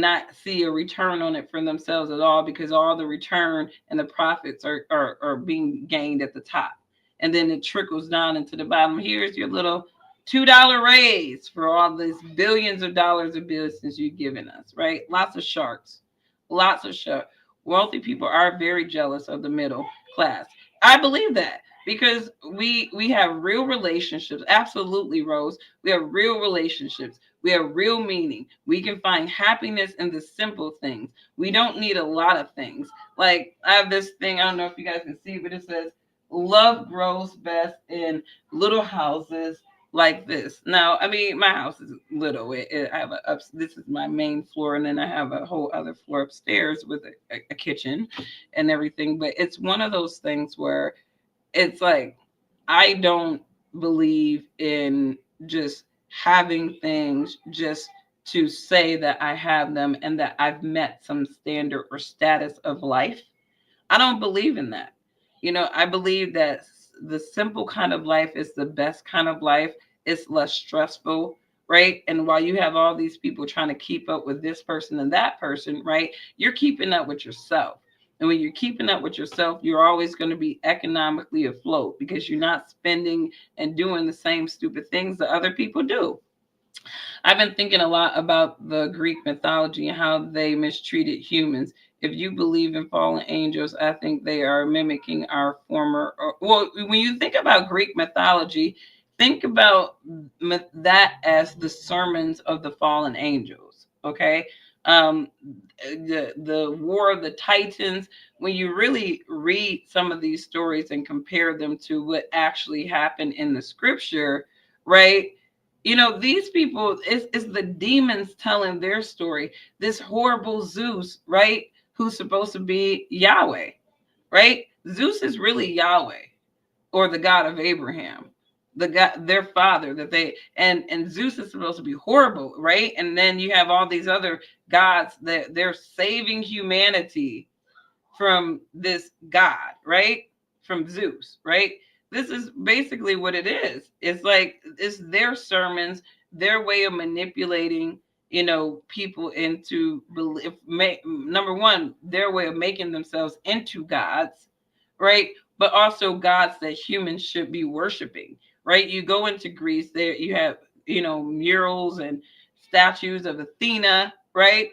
not see a return on it for themselves at all because all the return and the profits are being gained at the top. And then it trickles down into the bottom. Here's your little $2 raise for all these billions of dollars of business you've given us, right? Lots of sharks. Wealthy people are very jealous of the middle class. I believe that because we have real relationships. Absolutely, Rose. We have real relationships. We have real meaning. We can find happiness in the simple things. We don't need a lot of things. Like I have this thing, I don't know if you guys can see, but it says, love grows best in little houses like this. Now, I mean, my house is little. I have this is my main floor, and then I have a whole other floor upstairs with a kitchen and everything. But it's one of those things where it's like, I don't believe in just having things just to say that I have them and that I've met some standard or status of life. I don't believe in that. I believe that the simple kind of life is the best kind of life. It's less stressful, right? And while you have all these people trying to keep up with this person and that person, right? You're keeping up with yourself. And when you're keeping up with yourself, you're always going to be economically afloat because you're not spending and doing the same stupid things that other people do. I've been thinking a lot about the Greek mythology and how they mistreated humans. If you believe in fallen angels, I think they are mimicking our former. Well, when you think about Greek mythology, think about that as the sermons of the fallen angels. Okay, the War of the Titans. When you really read some of these stories and compare them to what actually happened in the scripture, right? These people, it's the demons telling their story. This horrible Zeus, right? Who's supposed to be Yahweh, right? Zeus is really Yahweh or the God of Abraham, the God, their father that they, and Zeus is supposed to be horrible, right? And then you have all these other gods that they're saving humanity from this God, right? From Zeus, right? This is basically what it is. It's like, it's their sermons, their way of manipulating people into belief. Number one, their way of making themselves into gods, right? But also gods that humans should be worshiping, right? You go into Greece, there you have, murals and statues of Athena, right?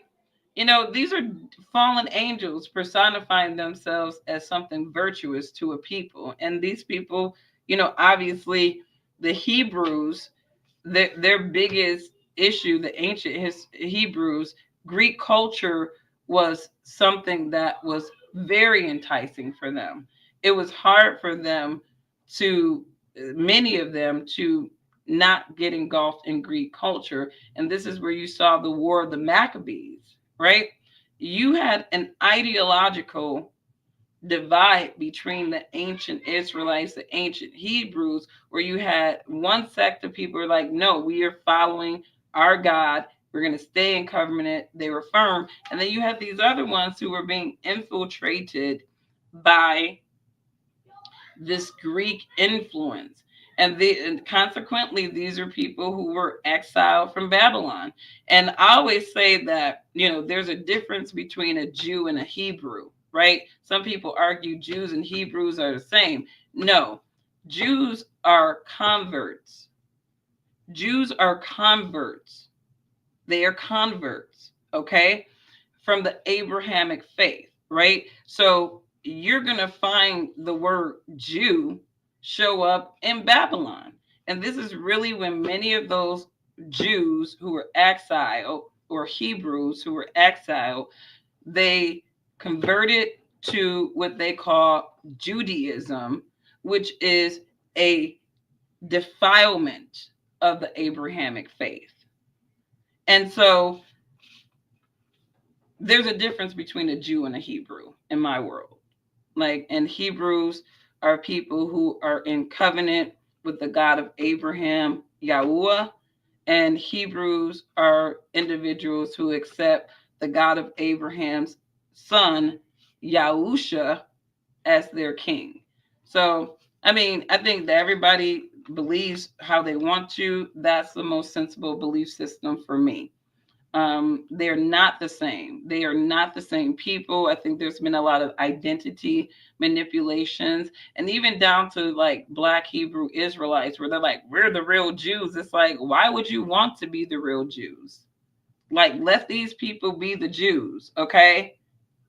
These are fallen angels personifying themselves as something virtuous to a people. And these people, obviously the Hebrews, their biggest issue, the ancient Hebrews, Greek culture was something that was very enticing for them. It was hard for them many of them to not get engulfed in Greek culture. And this is where you saw the War of the Maccabees, right? You had an ideological divide between the ancient Israelites, the ancient Hebrews, where you had one sect of people who are like, no, we are following our God. We're going to stay in covenant. They were firm. And then you have these other ones who were being infiltrated by this Greek influence. And consequently, these are people who were exiled from Babylon. And I always say that, there's a difference between a Jew and a Hebrew, right? Some people argue Jews and Hebrews are the same. No, Jews are converts. Jews are converts. They are converts, okay, from the Abrahamic faith, right? So you're going to find the word Jew show up in Babylon. And this is really when many of those Jews who were exiled, or Hebrews who were exiled, they converted to what they call Judaism, which is a defilement of the Abrahamic faith. And so there's a difference between a Jew and a Hebrew in my world. And Hebrews are people who are in covenant with the God of Abraham, Yahuwah, and Hebrews are individuals who accept the God of Abraham's son, Yahusha, as their king. So, I think that everybody believes how they want to. That's the most sensible belief system for me. They're not the same. They are not the same people. I think there's been a lot of identity manipulations, and even down to Black Hebrew Israelites, where they're like, we're the real Jews. It's like, why would you want to be the real Jews? Let these people be the Jews, okay?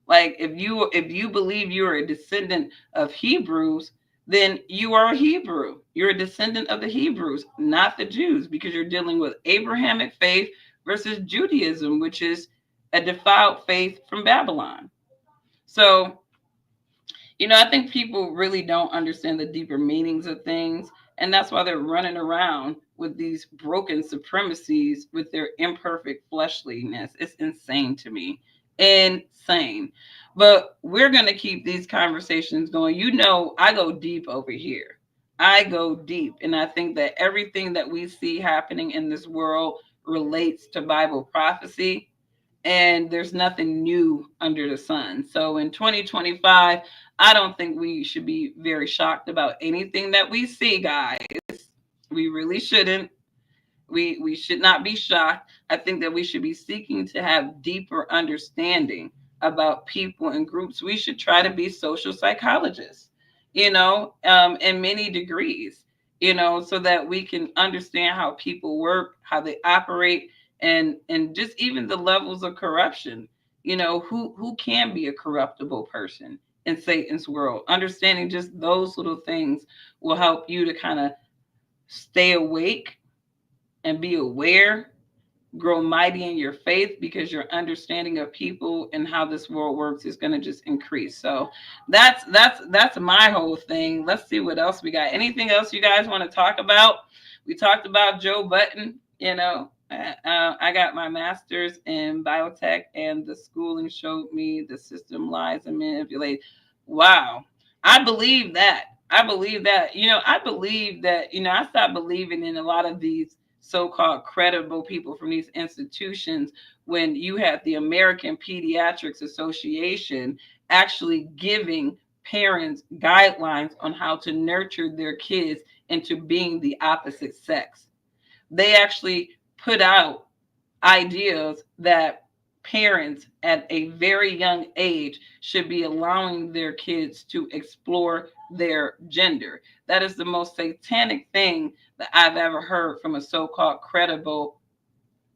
If you believe you're a descendant of Hebrews, then you are a Hebrew. You're a descendant of the Hebrews, not the Jews, because you're dealing with Abrahamic faith versus Judaism, which is a defiled faith from Babylon. So, I think people really don't understand the deeper meanings of things. And that's why they're running around with these broken supremacies with their imperfect fleshliness. It's insane to me. Insane. But we're going to keep these conversations going. I go deep over here. I go deep. And I think that everything that we see happening in this world relates to Bible prophecy, and there's nothing new under the sun. So in 2025, I don't think we should be very shocked about anything that we see, guys. We really shouldn't. We should not be shocked. I think that we should be seeking to have deeper understanding about people and groups. We should try to be social psychologists, in many degrees, so that we can understand how people work, how they operate, and just even the levels of corruption. Who can be a corruptible person in Satan's world. Understanding just those little things will help you to kind of stay awake and be aware, grow mighty in your faith, because your understanding of people and how this world works is going to just increase. So that's my whole thing. Let's see what else we got. Anything else you guys want to talk about? We talked about Joe Button. I got my master's in biotech, and the schooling showed me the system lies and manipulate. Wow. I believe that. I believe that. I stopped believing in a lot of these so-called credible people from these institutions when you had the American Pediatrics Association actually giving parents guidelines on how to nurture their kids into being the opposite sex. They actually put out ideas that parents at a very young age should be allowing their kids to explore their gender. That is the most satanic thing that I've ever heard from a so-called credible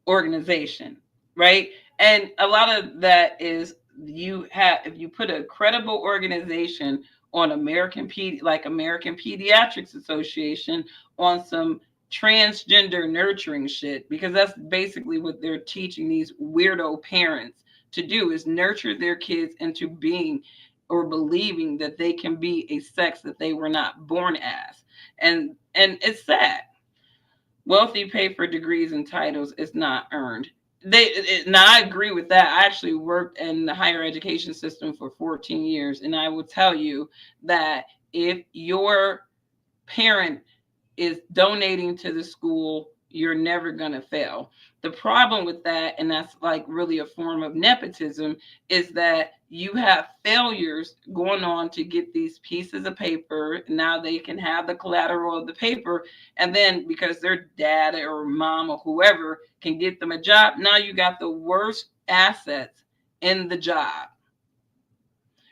organization, right? And a lot of that is if you put a credible organization on American Pediatrics Association on some transgender nurturing shit, because that's basically what they're teaching these weirdo parents to do, is nurture their kids into being or believing that they can be a sex that they were not born as. And it's sad. Wealthy pay for degrees and titles is not earned. Now I agree with that. I actually worked in the higher education system for 14 years, and I will tell you that if your parent is donating to the school, you're never going to fail. The problem with that, and that's like really a form of nepotism, is that you have failures going on to get these pieces of paper. Now they can have the collateral of the paper, and then because their dad or mom or whoever can get them a job, now you got the worst assets in the job.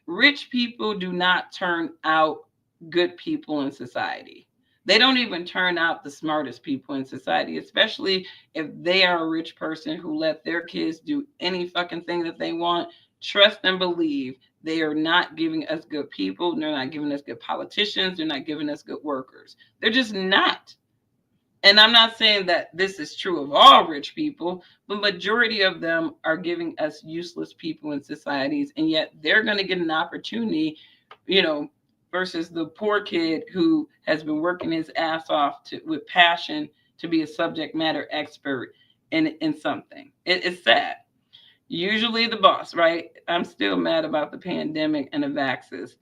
Rich people do not turn out good people in society. They don't even turn out the smartest people in society, especially if they are a rich person who let their kids do any fucking thing that they want. Trust and believe they are not giving us good people. They're not giving us good politicians. They're not giving us good workers. They're just not. And I'm not saying that this is true of all rich people, but majority of them are giving us useless people in societies, and yet they're going to get an opportunity, versus the poor kid who has been working his ass off with passion to be a subject matter expert in something. It's sad. Usually the boss, right? I'm still mad about the pandemic and the vaxxers.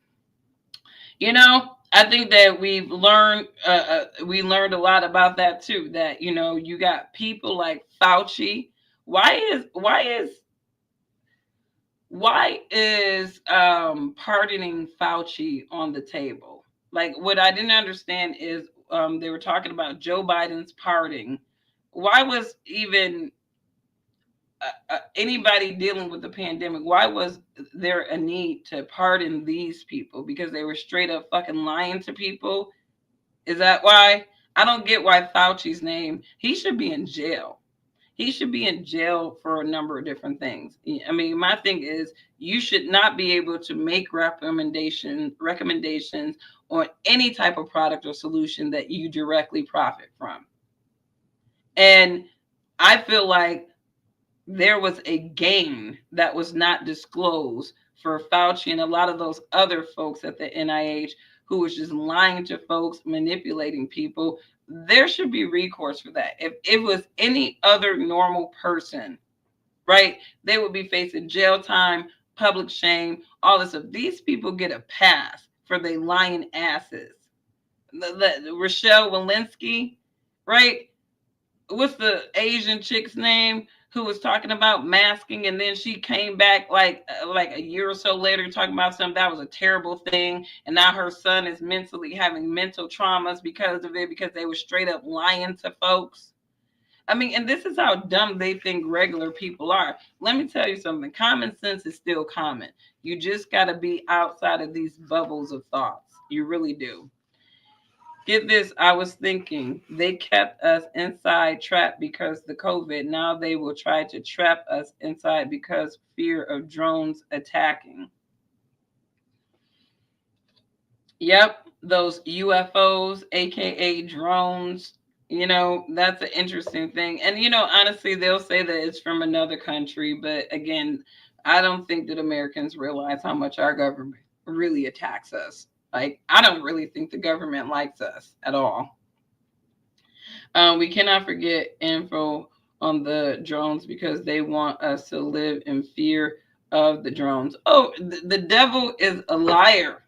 I think that we learned a lot about that too. That you got people like Fauci. Why is pardoning Fauci on the table? Like, what I didn't understand is they were talking about Joe Biden's pardoning. Why was even anybody dealing with the pandemic, why was there a need to pardon these people? Because they were straight up fucking lying to people? Is that why? I don't get why Fauci's name, he should be in jail. He should be in jail for a number of different things. I mean, my thing is, you should not be able to make recommendations on any type of product or solution that you directly profit from. And I feel like there was a gain that was not disclosed for Fauci and a lot of those other folks at the NIH who was just lying to folks, manipulating people. There should be recourse for that. If it was any other normal person, right, they would be facing jail time, public shame, all this stuff. These people get a pass for their lying asses. Rochelle Walensky, right? What's the Asian chick's name who was talking about masking, and then she came back like a year or so later talking about something that was a terrible thing, and now her son is having mental traumas because of it, because they were straight up lying to folks. I mean, and this is how dumb they think regular people are. Let me tell you something. Common sense is still common. You just got to be outside of these bubbles of thoughts. You really do. Get this, I was thinking they kept us inside trapped because the COVID. Now they will try to trap us inside because fear of drones attacking. Yep, those UFOs, aka drones, that's an interesting thing. And, honestly, they'll say that it's from another country. But again, I don't think that Americans realize how much our government really attacks us. Like, I don't really think the government likes us at all. We cannot forget info on the drones because they want us to live in fear of the drones. Oh, the devil is a liar.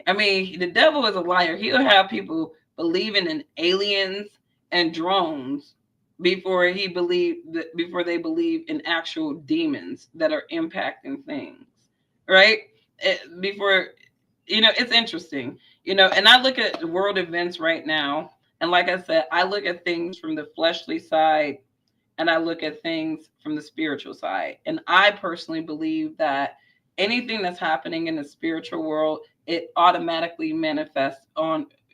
I mean, the devil is a liar. He'll have people believing in aliens and drones before they believe in actual demons that are impacting things, right? It's interesting, and I look at world events right now, and like I said, I look at things from the fleshly side and I look at things from the spiritual side. And I personally believe that anything that's happening in the spiritual world, it automatically manifests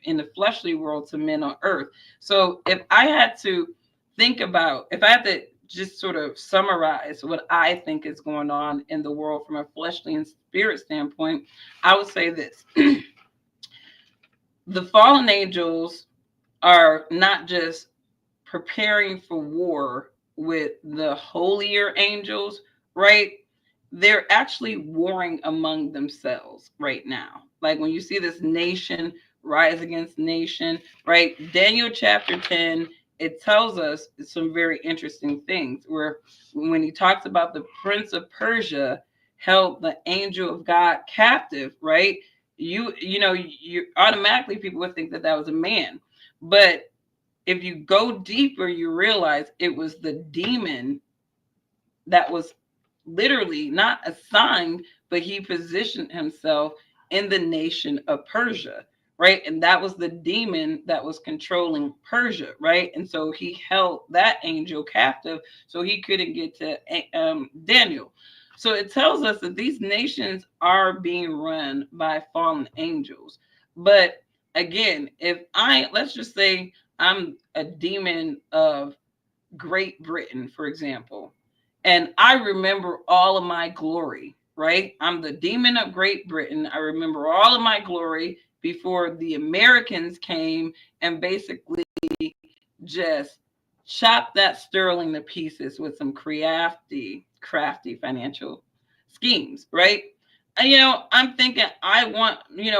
in the fleshly world to men on earth. So if I had to just sort of summarize what I think is going on in the world from a fleshly and spirit standpoint, I would say this. The fallen angels are not just preparing for war with the holier angels, right? They're actually warring among themselves right now. Like when you see this nation rise against nation, right? Daniel chapter 10 it tells us some very interesting things, where when he talks about the prince of Persia held the angel of God captive, right? You automatically, people would think that that was a man. But if you go deeper, you realize it was the demon that was literally not assigned, but he positioned himself in the nation of Persia, right? And that was the demon that was controlling Persia, right? And so he held that angel captive so he couldn't get to Daniel. So it tells us that these nations are being run by fallen angels. But again, let's just say I'm a demon of Great Britain, for example, and I remember all of my glory, right? I'm the demon of Great Britain. I remember all of my glory before the Americans came and basically just chopped that sterling to pieces with some crafty financial schemes, right? And, I'm thinking I want,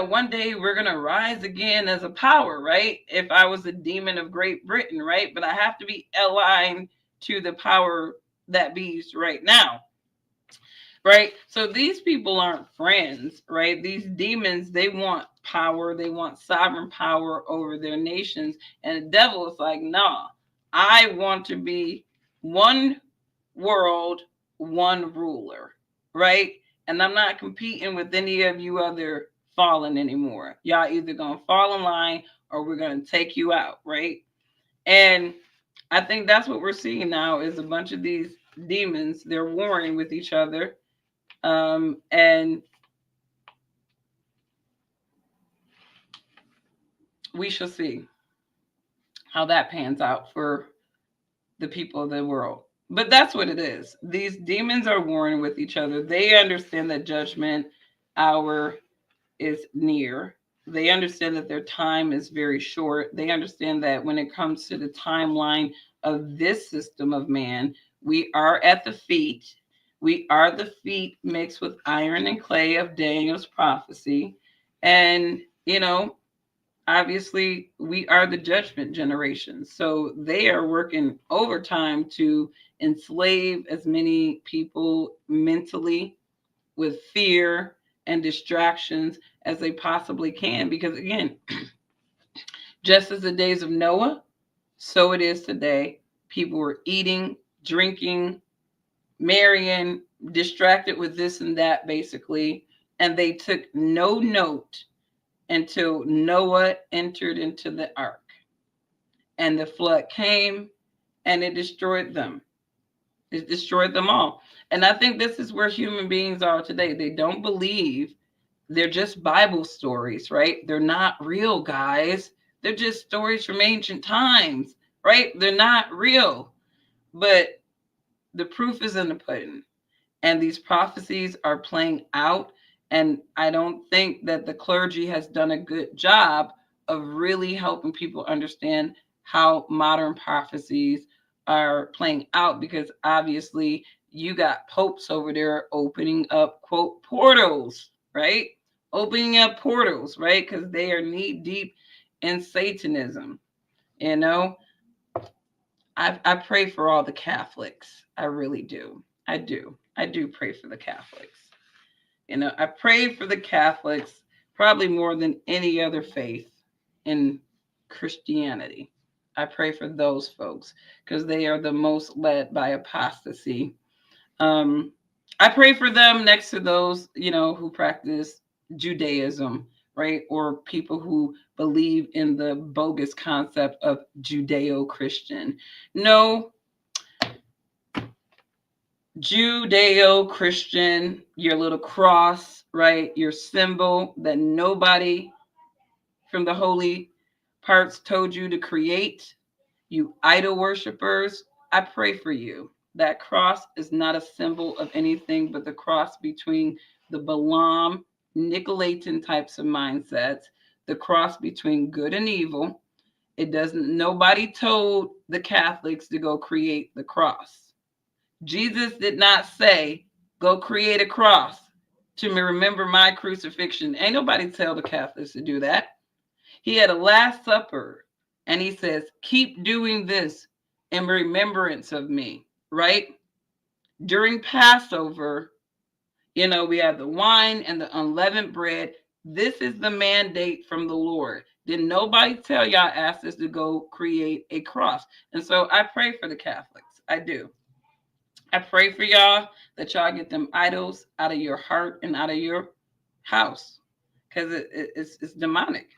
one day we're going to rise again as a power, right? If I was a demon of Great Britain, right? But I have to be aligned to the power that be's right now, right? So these people aren't friends, right? These demons, they want power, they want sovereign power over their nations, and the devil is like, nah, I want to be one world, one ruler, right? And I'm not competing with any of you other fallen anymore. Y'all either gonna fall in line or we're gonna take you out, right? And I think that's what we're seeing now is a bunch of these demons. They're warring with each other. And we shall see how that pans out for the people of the world. But that's what it is. These demons are warring with each other. They understand that judgment hour is near. They understand that their time is very short. They understand that when it comes to the timeline of this system of man, we are at the feet. We are the feet mixed with iron and clay of Daniel's prophecy. And, obviously we are the judgment generation. So they are working overtime to enslave as many people mentally with fear and distractions as they possibly can. Because again, just as the days of Noah, so it is today. People were eating, drinking, marrying, distracted with this and that, basically. And they took no note until Noah entered into the ark. And the flood came and it destroyed them. It destroyed them all. And I think this is where human beings are today. They don't believe. They're just Bible stories, right? They're not real, guys. They're just stories from ancient times, right? They're not real. But the proof is in the pudding. And these prophecies are playing out. And I don't think that the clergy has done a good job of really helping people understand how modern prophecies are playing out, because obviously you got popes over there opening up, quote, portals, right? Opening up portals, right? Because they are knee deep in Satanism. I pray for all the Catholics. I really do. I do pray for the Catholics. I pray for the Catholics probably more than any other faith in Christianity. I pray for those folks because they are the most led by apostasy. I pray for them next to those, who practice Judaism, right? Or people who believe in the bogus concept of Judeo-Christian. No, Judeo-Christian, your little cross, right? Your symbol that nobody from the holy parts told you to create. You idol worshipers, I pray for you. That cross is not a symbol of anything but the cross between the Balaam, Nicolaitan types of mindsets, the cross between good and evil. Nobody told the Catholics to go create the cross. Jesus did not say, go create a cross to remember my crucifixion. Ain't nobody tell the Catholics to do that. He had a Last Supper And he says, keep doing this in remembrance of me, right? During Passover, you know, we have the wine and the unleavened bread. This is the mandate from the Lord. Did nobody tell y'all asked us to go create a cross? And so I pray for the Catholics. I do. I pray for y'all that y'all get them idols out of your heart and out of your house, because it's demonic.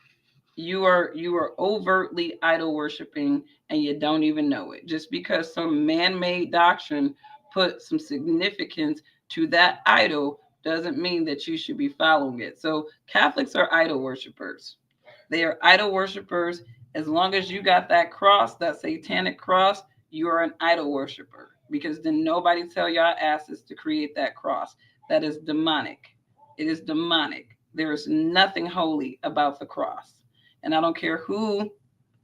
You are overtly idol worshiping and you don't even know it. Just because some man-made doctrine put some significance to that idol doesn't mean that you should be following it. So Catholics are idol worshipers. They are idol worshipers. As long as you got that cross, that satanic cross, you are an idol worshiper, because then nobody tell y'all asses to create that cross. That is demonic. It is demonic. There is nothing holy about the cross. And I don't care who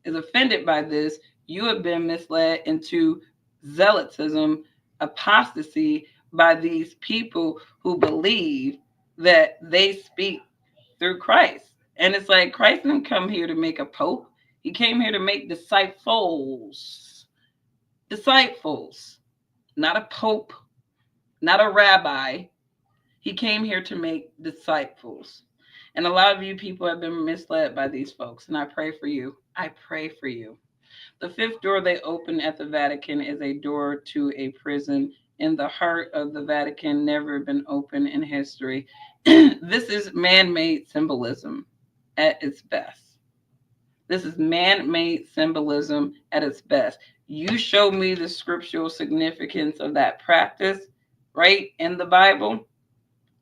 is offended by this, you have been misled into zealotism, apostasy by these people who believe that they speak through Christ. And it's like, Christ didn't come here to make a pope. He came here to make disciples. Disciples. Not a pope, not a rabbi. He came here to make disciples. And a lot of you people have been misled by these folks. And I pray for you. I pray for you. The fifth door they open at the Vatican is a door to a prison in the heart of the Vatican, never been open in history. This is man-made symbolism at its best. This is man-made symbolism at its best. You show me the scriptural significance of that practice, right, in the Bible.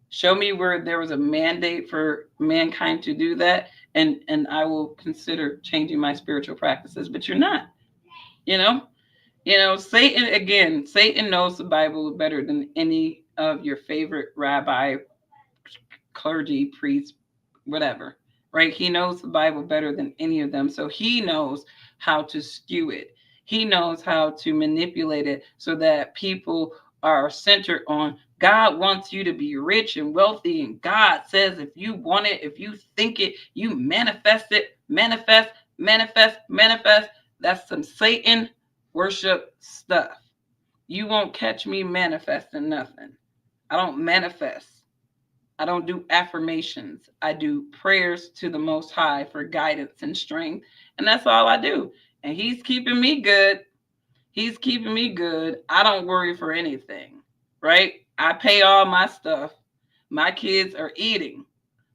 Show me where there was a mandate for mankind to do that, and I will consider changing my spiritual practices. But you're not, you know, Satan knows the Bible better than any of your favorite rabbi, clergy, priest, whatever, right? He knows the Bible better than any of them. So he knows how to skew it. He knows how to manipulate it so that people are centered on God wants you to be rich and wealthy. And God says, if you want it, if you think it, you manifest it, manifest. That's some Satan worship stuff. You won't catch me manifesting nothing. I don't manifest. I don't do affirmations. I do prayers to the Most High for guidance and strength. And that's all I do. And he's keeping me good. He's keeping me good. I don't worry for anything, right? I pay all my stuff. My kids are eating.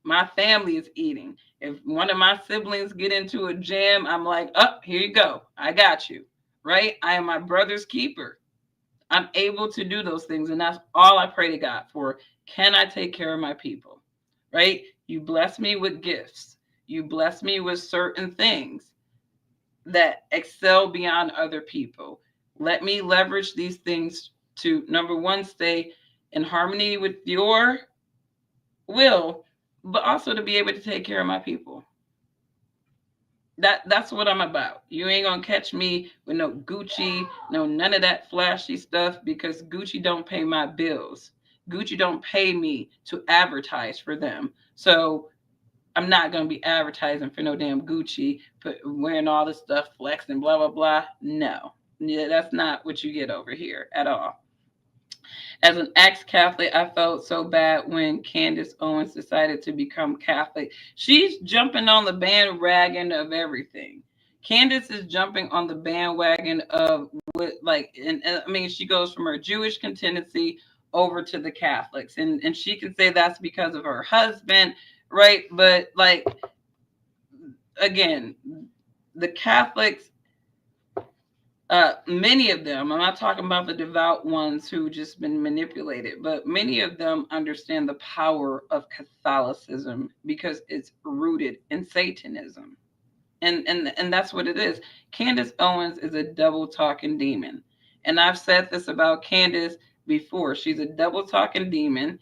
My family is eating. If one of my siblings get into a jam, I'm like, oh, here you go. I got you, right? I am my brother's keeper. I'm able to do those things. And that's all I pray to God for. Can I take care of my people, right? You bless me with gifts. You bless me with certain things that excel beyond other people. Let me leverage these things to, number one, stay in harmony with your will, but also to be able to take care of my people. That's what I'm about. You ain't gonna catch me with no Gucci, no none of that flashy stuff, because Gucci don't pay my bills. Gucci don't pay me to advertise for them. So I'm not gonna be advertising for no damn Gucci, wearing all this stuff, flexing, blah, blah, blah. No. Yeah, that's not what you get over here at all. As an ex-Catholic, I felt so bad when Candace Owens decided to become Catholic. She's jumping on the bandwagon of everything. Candace is jumping on the bandwagon of what, like, and I mean, she goes from her Jewish contingency over to the Catholics, and she can say that's because of her husband, right? But like, again, the Catholics, many of them, I'm not talking about the devout ones who just been manipulated, but many of them understand the power of Catholicism because it's rooted in Satanism. And that's what it is. Candace Owens is a double talking demon. And I've said this about Candace before. She's a double talking demon.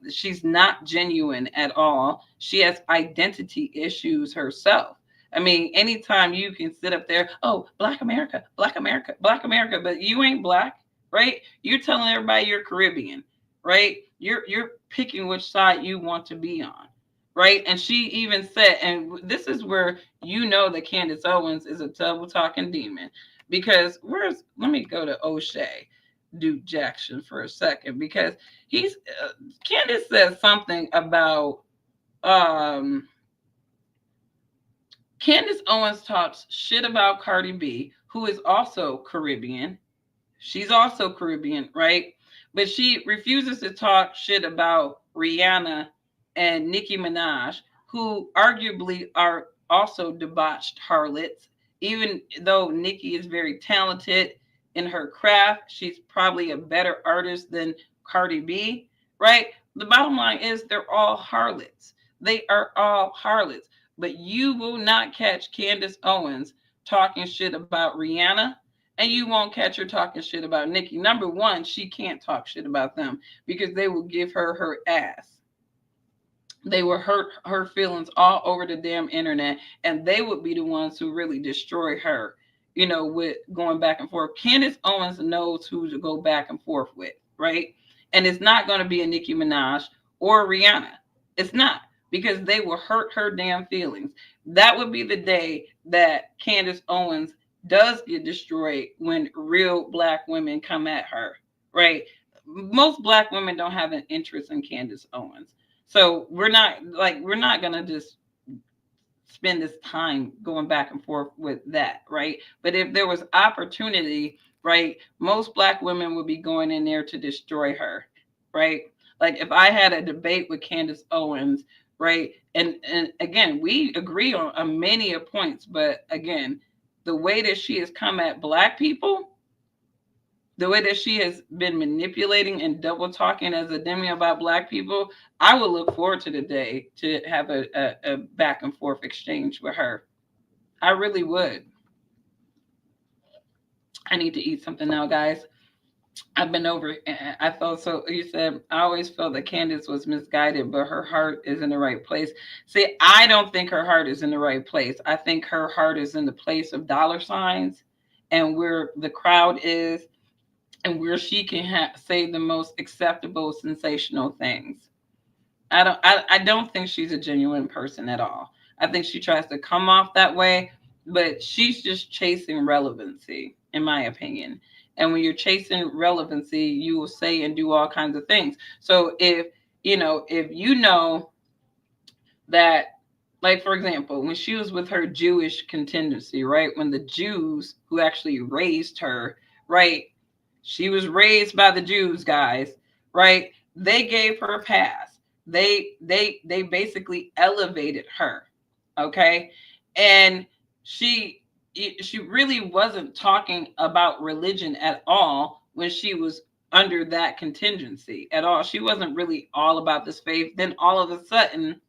She's not genuine at all. She has identity issues herself. I mean, anytime you can sit up there, oh, Black America, Black America, Black America, but you ain't Black, right? You're telling everybody you're Caribbean, right? You're picking which side you want to be on, right? And she even said, and this is where you know that Candace Owens is a double talking demon, because let me go to O'Shea Duke Jackson for a second, because Candace says something about Candace Owens talks shit about Cardi B, who is also Caribbean. She's also Caribbean, right? But she refuses to talk shit about Rihanna and Nicki Minaj, who arguably are also debauched harlots. Even though Nicki is very talented in her craft, she's probably a better artist than Cardi B, right? The bottom line is they're all harlots. They are all harlots. But you will not catch Candace Owens talking shit about Rihanna, and you won't catch her talking shit about Nicki. Number one, she can't talk shit about them because they will give her ass. They will hurt her feelings all over the damn internet, and they would be the ones who really destroy her, with going back and forth. Candace Owens knows who to go back and forth with, right? And it's not going to be a Nicki Minaj or Rihanna. It's not, because they will hurt her damn feelings. That would be the day that Candace Owens does get destroyed, when real Black women come at her, right? Most Black women don't have an interest in Candace Owens. So we're not going to just spend this time going back and forth with that, right? But if there was opportunity, right, most Black women would be going in there to destroy her, right? Like if I had a debate with Candace Owens, right? And again, we agree on many points, but again, the way that she has come at Black people, the way that she has been manipulating and double talking as a demi about Black people, I would look forward to the day to have a back and forth exchange with her. I really would. I need to eat something now, guys. I've been over. I felt so. You said I always felt that Candace was misguided, but her heart is in the right place. See, I don't think her heart is in the right place. I think her heart is in the place of dollar signs, and where the crowd is, and where she can say the most acceptable, sensational things. I don't think she's a genuine person at all. I think she tries to come off that way, but she's just chasing relevancy, in my opinion. And when you're chasing relevancy, you will say and do all kinds of things. So if you know that, like, for example, when she was with her Jewish contingency, right? When the Jews who actually raised her, right? She was raised by the Jews, guys, right? They gave her a pass. They basically elevated her, okay? And she really wasn't talking about religion at all when she was under that contingency at all. She wasn't really all about this faith. Then all of a sudden,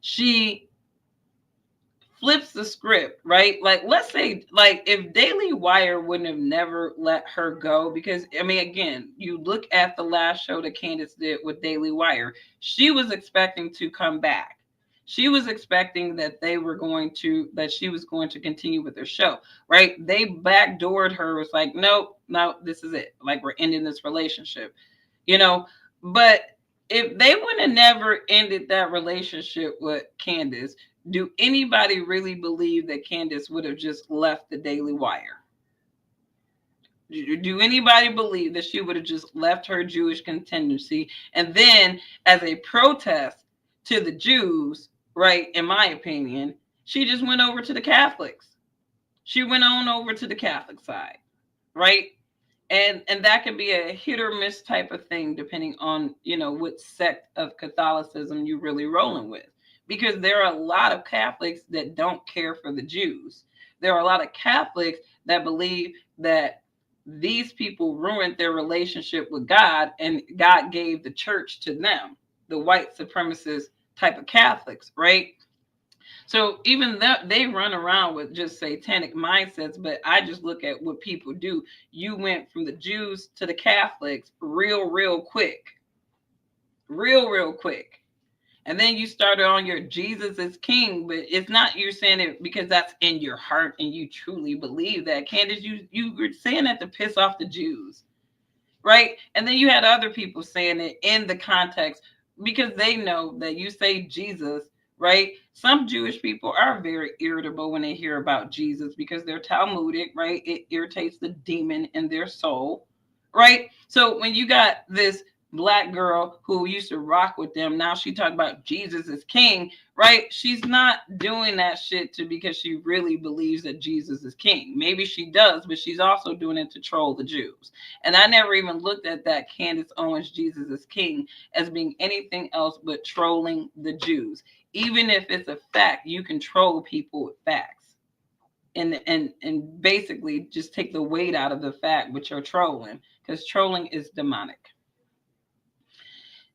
she flips the script, right? Like, let's say, like, if Daily Wire wouldn't have never let her go, because, I mean, again, you look at the last show that Candace did with Daily Wire, she was expecting to come back. She was expecting that she was going to continue with their show, right? They backdoored her. It was like, no, this is it. Like, we're ending this relationship, But if they would have never ended that relationship with Candace, do anybody really believe that Candace would have just left the Daily Wire? Do anybody believe that she would have just left her Jewish contingency and then, as a protest to the Jews, right, in my opinion, she just went over to the Catholics? She went on over to the Catholic side, right? And that can be a hit or miss type of thing, depending on, what sect of Catholicism you're really rolling with. Because there are a lot of Catholics that don't care for the Jews. There are a lot of Catholics that believe that these people ruined their relationship with God, and God gave the church to them, the white supremacist type of Catholics, right? So even that, they run around with just satanic mindsets, but I just look at what people do. You went from the Jews to the Catholics real quick. Real quick. And then you started on your Jesus is King, but it's not you saying it because that's in your heart and you truly believe that. Candace, you were saying that to piss off the Jews, right? And then you had other people saying it in the context because they know that you say Jesus, right? Some Jewish people are very irritable when they hear about Jesus because they're Talmudic, right? It irritates the demon in their soul, right? So when you got this Black girl who used to rock with them, now she talking about Jesus is king, right? She's not doing that shit because she really believes that Jesus is king. Maybe she does, but she's also doing it to troll the Jews. And I never even looked at that Candace Owens Jesus is king as being anything else but trolling the Jews. Even if it's a fact, you can troll people with facts. And basically just take the weight out of the fact, but you're trolling, because trolling is demonic.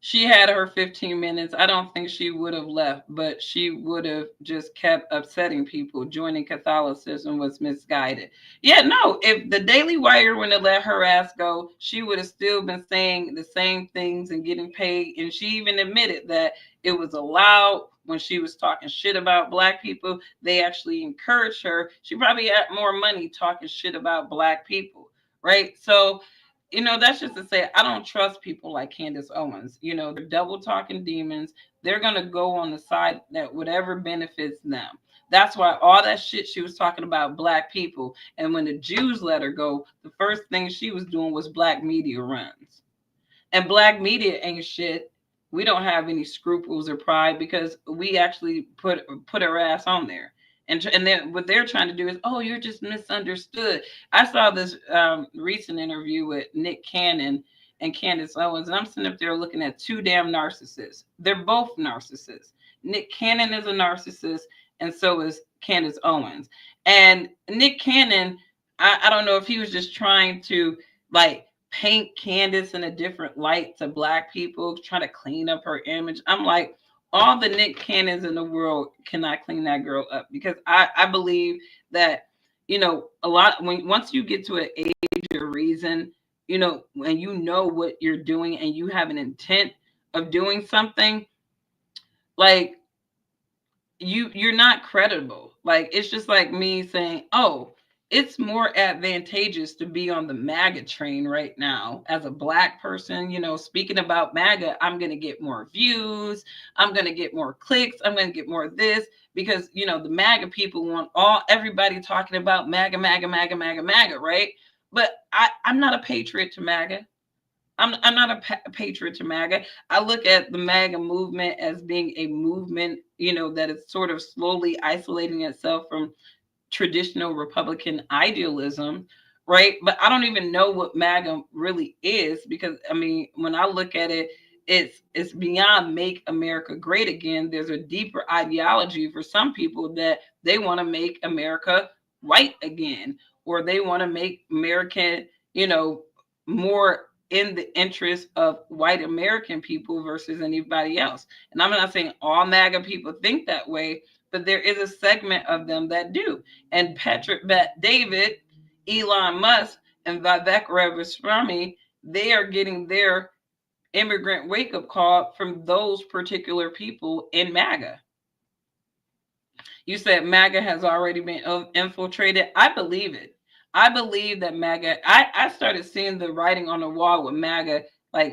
She had her 15 minutes. I don't think she would have left, but she would have just kept upsetting people. Joining Catholicism was misguided. Yeah, no, if the Daily Wire wouldn't have let her ass go, she would have still been saying the same things and getting paid. And she even admitted that it was allowed when she was talking shit about Black people. They actually encouraged her. She probably had more money talking shit about Black people, right? So, that's just to say, I don't trust people like Candace Owens. They're double talking demons. They're going to go on the side that whatever benefits them. That's why all that shit she was talking about Black people. And when the Jews let her go, the first thing she was doing was Black media runs. And Black media ain't shit. We don't have any scruples or pride because we actually put her ass on there. And then what they're trying to do is, oh, you're just misunderstood. I saw this recent interview with Nick Cannon and Candace Owens, and I'm sitting up there looking at two damn narcissists. They're both narcissists. Nick Cannon is a narcissist, and so is Candace Owens. And Nick Cannon, I don't know if he was just trying to paint Candace in a different light to Black people, trying to clean up her image. I'm like, all the Nick Cannons in the world cannot clean that girl up, because I believe that, once you get to an age of reason, and you know what you're doing and you have an intent of doing something, you're not credible. It's just like me saying, oh, it's more advantageous to be on the MAGA train right now as a Black person. Speaking about MAGA, I'm going to get more views. I'm going to get more clicks. I'm going to get more of this because, the MAGA people want everybody talking about MAGA, MAGA, MAGA, MAGA, MAGA, right? But I'm not a patriot to MAGA. I'm not a patriot to MAGA. I look at the MAGA movement as being a movement, that is sort of slowly isolating itself from traditional Republican idealism, right? But I don't even know what MAGA really is, because when I look at it, it's beyond make America great again. There's a deeper ideology for some people that they want to make America white again, or they want to make America, more in the interest of white American people versus anybody else. And I'm not saying all MAGA people think that way, but there is a segment of them that do. And Patrick Bet-David, Elon Musk, and Vivek Ramaswamy, they are getting their immigrant wake-up call from those particular people in MAGA. You said MAGA has already been infiltrated. I believe it. I believe that MAGA, I started seeing the writing on the wall with MAGA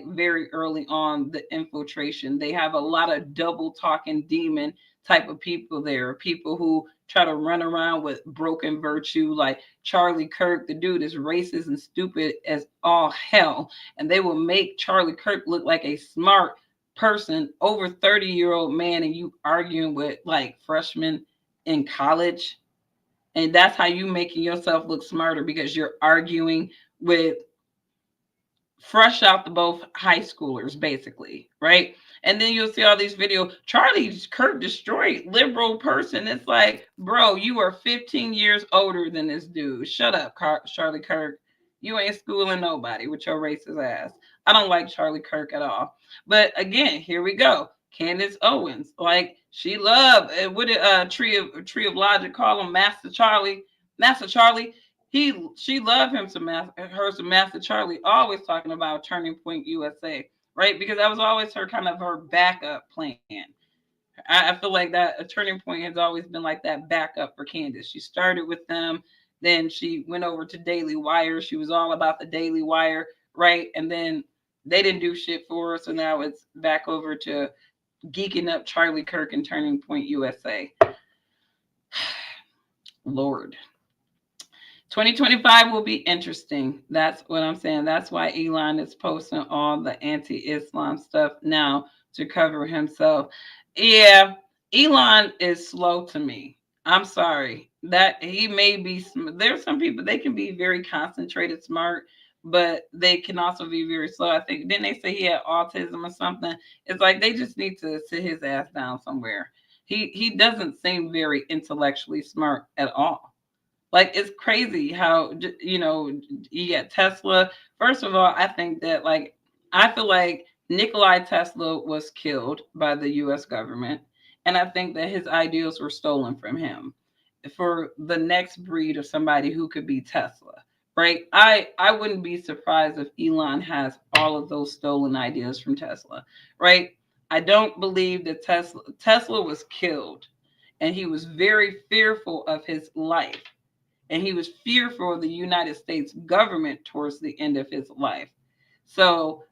very early on, the infiltration. They have a lot of double talking demon type of people there, people who try to run around with broken virtue, like Charlie Kirk. The dude is racist and stupid as all hell, and they will make Charlie Kirk look like a smart person, over 30-year-old man, and you arguing with freshmen in college. And that's how you making yourself look smarter, because you're arguing with fresh out the both high schoolers, basically, right? And then you'll see all these videos. Charlie Kirk destroyed liberal person. It's like, bro, you are 15 years older than this dude. Shut up, Charlie Kirk. You ain't schooling nobody with your racist ass. I don't like Charlie Kirk at all. But again, here we go. Candace Owens, she loved, what did Tree of Logic call him? Master Charlie. Master Charlie. She loved him some Master Charlie, always talking about Turning Point USA, right? Because that was always her backup plan. I feel like that a Turning Point has always been like that backup for Candace. She started with them, then she went over to Daily Wire. She was all about the Daily Wire, right? And then They didn't do shit for us, so now it's back over to geeking up Charlie Kirk and Turning Point USA. Lord. 2025 will be interesting. That's what I'm saying. That's why Elon is posting all the anti-Islam stuff now to cover himself. Yeah, Elon is slow to me. I'm sorry. That he may be, there's some people, they can be very concentrated, smart, but they can also be very slow. I think, didn't they say he had autism or something? It's like they just need to sit his ass down somewhere. He doesn't seem very intellectually smart at all. Like, it's crazy how, you get Tesla. First of all, I think that, like, I feel like Nikolai Tesla was killed by the US government. And I think that his ideals were stolen from him for the next breed of somebody who could be Tesla, right? I wouldn't be surprised if Elon has all of those stolen ideas from Tesla, right? I don't believe that Tesla was killed, and he was very fearful of his life. And he was fearful of the United States government towards the end of his life. So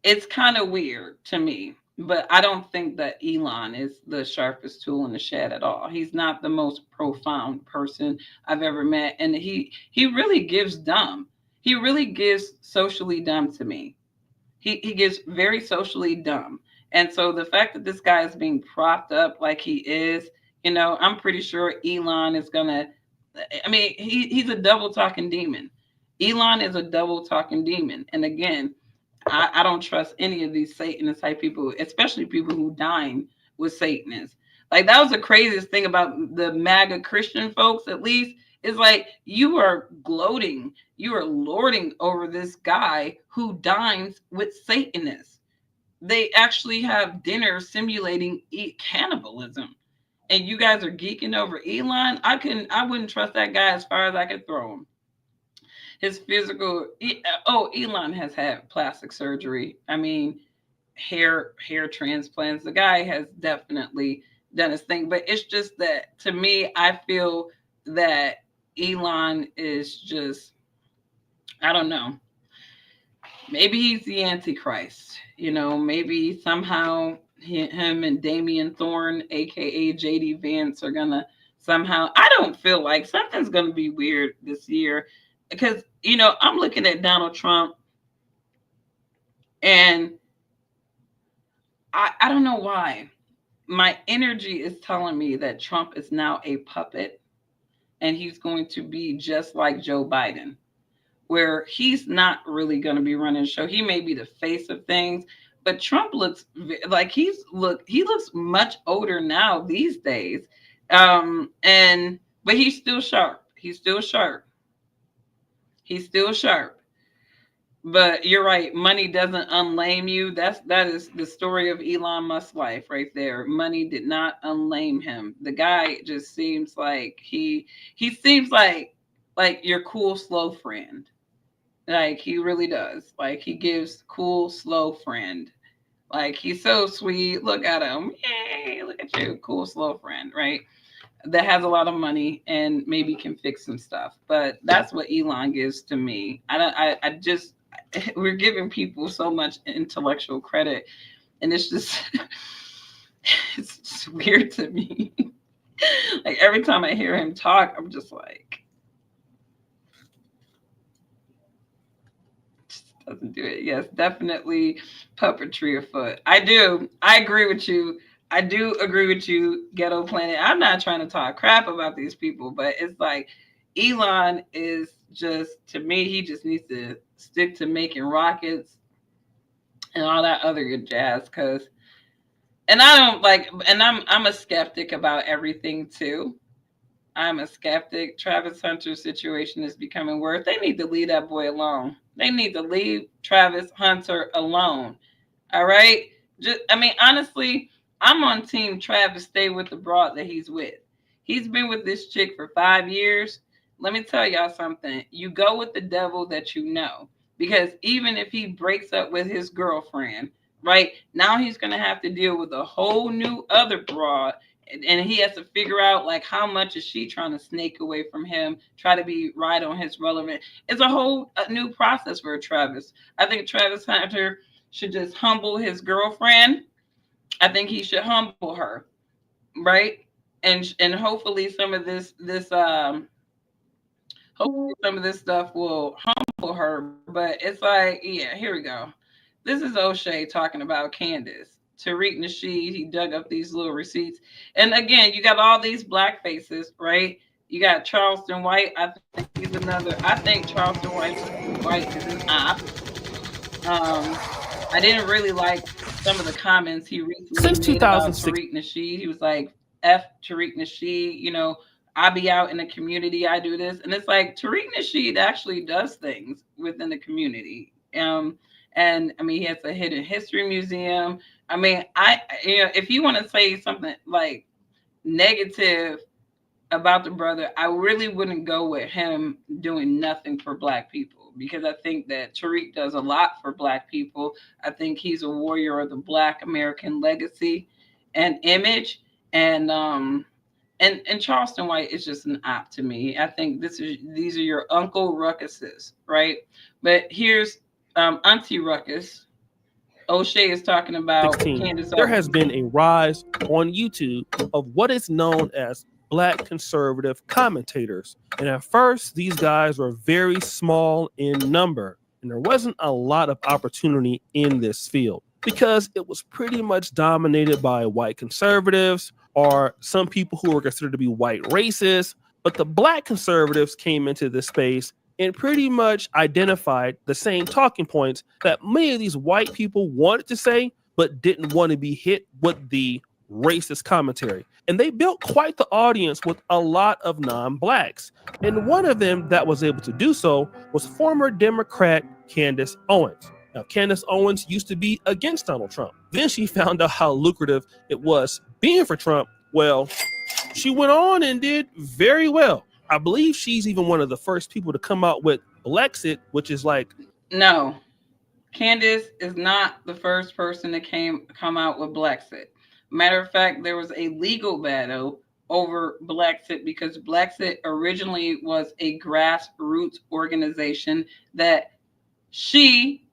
it's kind of weird to me, but I don't think that Elon is the sharpest tool in the shed at all. He's not the most profound person I've ever met. And he really gives dumb. He really gives socially dumb to me. He gives very socially dumb. And so the fact that this guy is being propped up like he is, I'm pretty sure Elon is he's a double talking demon. Elon is a double talking demon. And again, I don't trust any of these Satanist type people, especially people who dine with Satanists. Like, that was the craziest thing about the MAGA Christian folks, at least, is like, you are gloating, you are lording over this guy who dines with Satanists. They actually have dinner simulating cannibalism. And you guys are geeking over Elon. I wouldn't trust that guy as far as I could throw him. His physical, Elon has had plastic surgery. I mean, hair transplants. The guy has definitely done his thing. But it's just that, to me, I feel that Elon is just, I don't know. Maybe he's the Antichrist. Maybe somehow him and Damian Thorne, aka JD Vance, are gonna somehow, I don't feel like something's gonna be weird this year, because I'm looking at Donald Trump, and I don't know why my energy is telling me that Trump is now a puppet, and he's going to be just like Joe Biden, where he's not really going to be running the show. He may be the face of things, but Trump looks like he looks much older now these days. But he's still sharp. He's still sharp. But you're right. Money doesn't unlame you. That is the story of Elon Musk's life right there. Money did not unlame him. The guy just seems like he seems like your cool, slow friend. Like, he really does. Like, he gives cool, slow friend. Like, he's so sweet. Look at him. Yay, look at you. Cool, slow friend, right? That has a lot of money and maybe can fix some stuff. But that's what Elon gives to me. We're giving people so much intellectual credit. And it's just, it's just weird to me. Like, every time I hear him talk, I'm just like, doesn't do it. Yes, definitely puppetry afoot. I agree with you. I do agree with you, Ghetto Planet. I'm not trying to talk crap about these people, but it's like, Elon is just, to me, he just needs to stick to making rockets and all that other good jazz. I'm a skeptic about everything too. I'm a skeptic. Travis Hunter's situation is becoming worse. They need to leave that boy alone. They need to leave Travis Hunter alone. All right? Honestly, I'm on team Travis stay with the broad that he's with. He's been with this chick for 5 years. Let me tell y'all something. You go with the devil that you know. Because even if he breaks up with his girlfriend, right, now he's going to have to deal with a whole new other broad. and he has to figure out like how much is she trying to snake away from him, try to be right on his relevant. It's a whole new process for Travis. I think Travis Hunter should just humble his girlfriend. I think he should humble her, right? And hopefully some of this hopefully some of this stuff will humble her. But it's like, yeah, here we go. This is O'Shea talking about Candace. Tariq Nasheed, he dug up these little receipts. And again, you got all these black faces, right? You got Charleston White. I think he's another. I think Charleston White is an op. I didn't really like some of the comments he recently made about Tariq Nasheed. He was like, F Tariq Nasheed, you know, I be out in the community, I do this. And it's like Tariq Nasheed actually does things within the community. And I mean, he has a hidden history museum. I mean, if you want to say something like negative about the brother, I really wouldn't go with him doing nothing for black people, because I think that Tariq does a lot for black people. I think he's a warrior of the black American legacy and image. And Charleston White is just an op to me. I think these are your Uncle Ruckuses, right? But here's Auntie Ruckus. O'Shea is talking about Candace. There has been a rise on YouTube of what is known as black conservative commentators. And at first, these guys were very small in number, and there wasn't a lot of opportunity in this field because it was pretty much dominated by white conservatives or some people who were considered to be white racists. But the black conservatives came into this space and pretty much identified the same talking points that many of these white people wanted to say, but didn't want to be hit with the racist commentary. And they built quite the audience with a lot of non-blacks. And one of them that was able to do so was former Democrat Candace Owens. Now, Candace Owens used to be against Donald Trump. Then she found out how lucrative it was being for Trump. Well, she went on and did very well. I believe she's even one of the first people to come out with Blexit, which is like... No, Candace is not the first person to come out with Blexit. Matter of fact, there was a legal battle over Blexit because Blexit originally was a grassroots organization that she,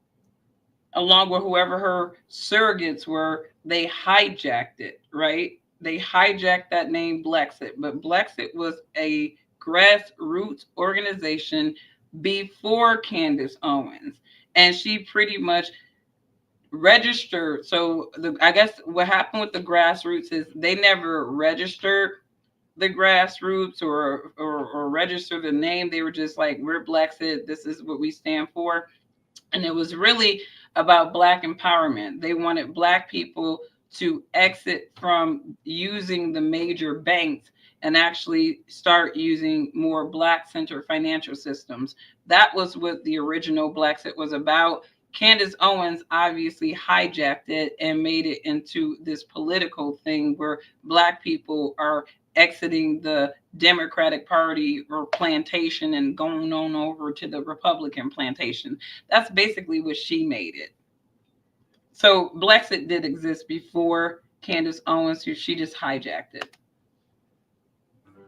along with whoever her surrogates were, they hijacked it, right? They hijacked that name Blexit, but Blexit was a grassroots organization before Candace Owens, and she pretty much registered. So I guess what happened with the grassroots is they never registered the grassroots or registered the name. They were just like, we're Blexit, this is what we stand for. And it was really about black empowerment. They wanted black people to exit from using the major banks and actually start using more black-centered financial systems. That was what the original Blexit was about. Candace Owens obviously hijacked it and made it into this political thing where black people are exiting the Democratic Party or plantation and going on over to the Republican plantation. That's basically what she made it. So Blexit did exist before Candace Owens, who she just hijacked it.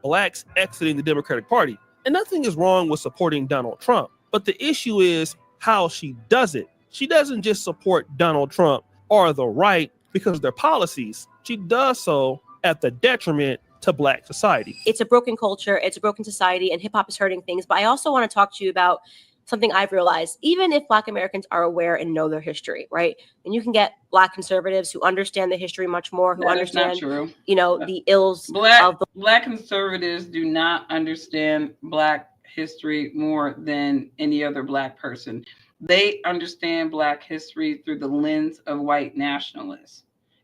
Blacks exiting the Democratic Party. And nothing is wrong with supporting Donald Trump, but the issue is how she does it. She doesn't just support Donald Trump or the right because of their policies. She does so at the detriment to black society. It's a broken culture, it's a broken society, and hip hop is hurting things. But I also want to talk to you about something I've realized. Even if Black Americans are aware and know their history, right? And you can get Black conservatives who understand the history much more, who understand, you know, the ills of the Black conservatives do not understand Black history more than any other Black person. They understand Black history through the lens of white nationalists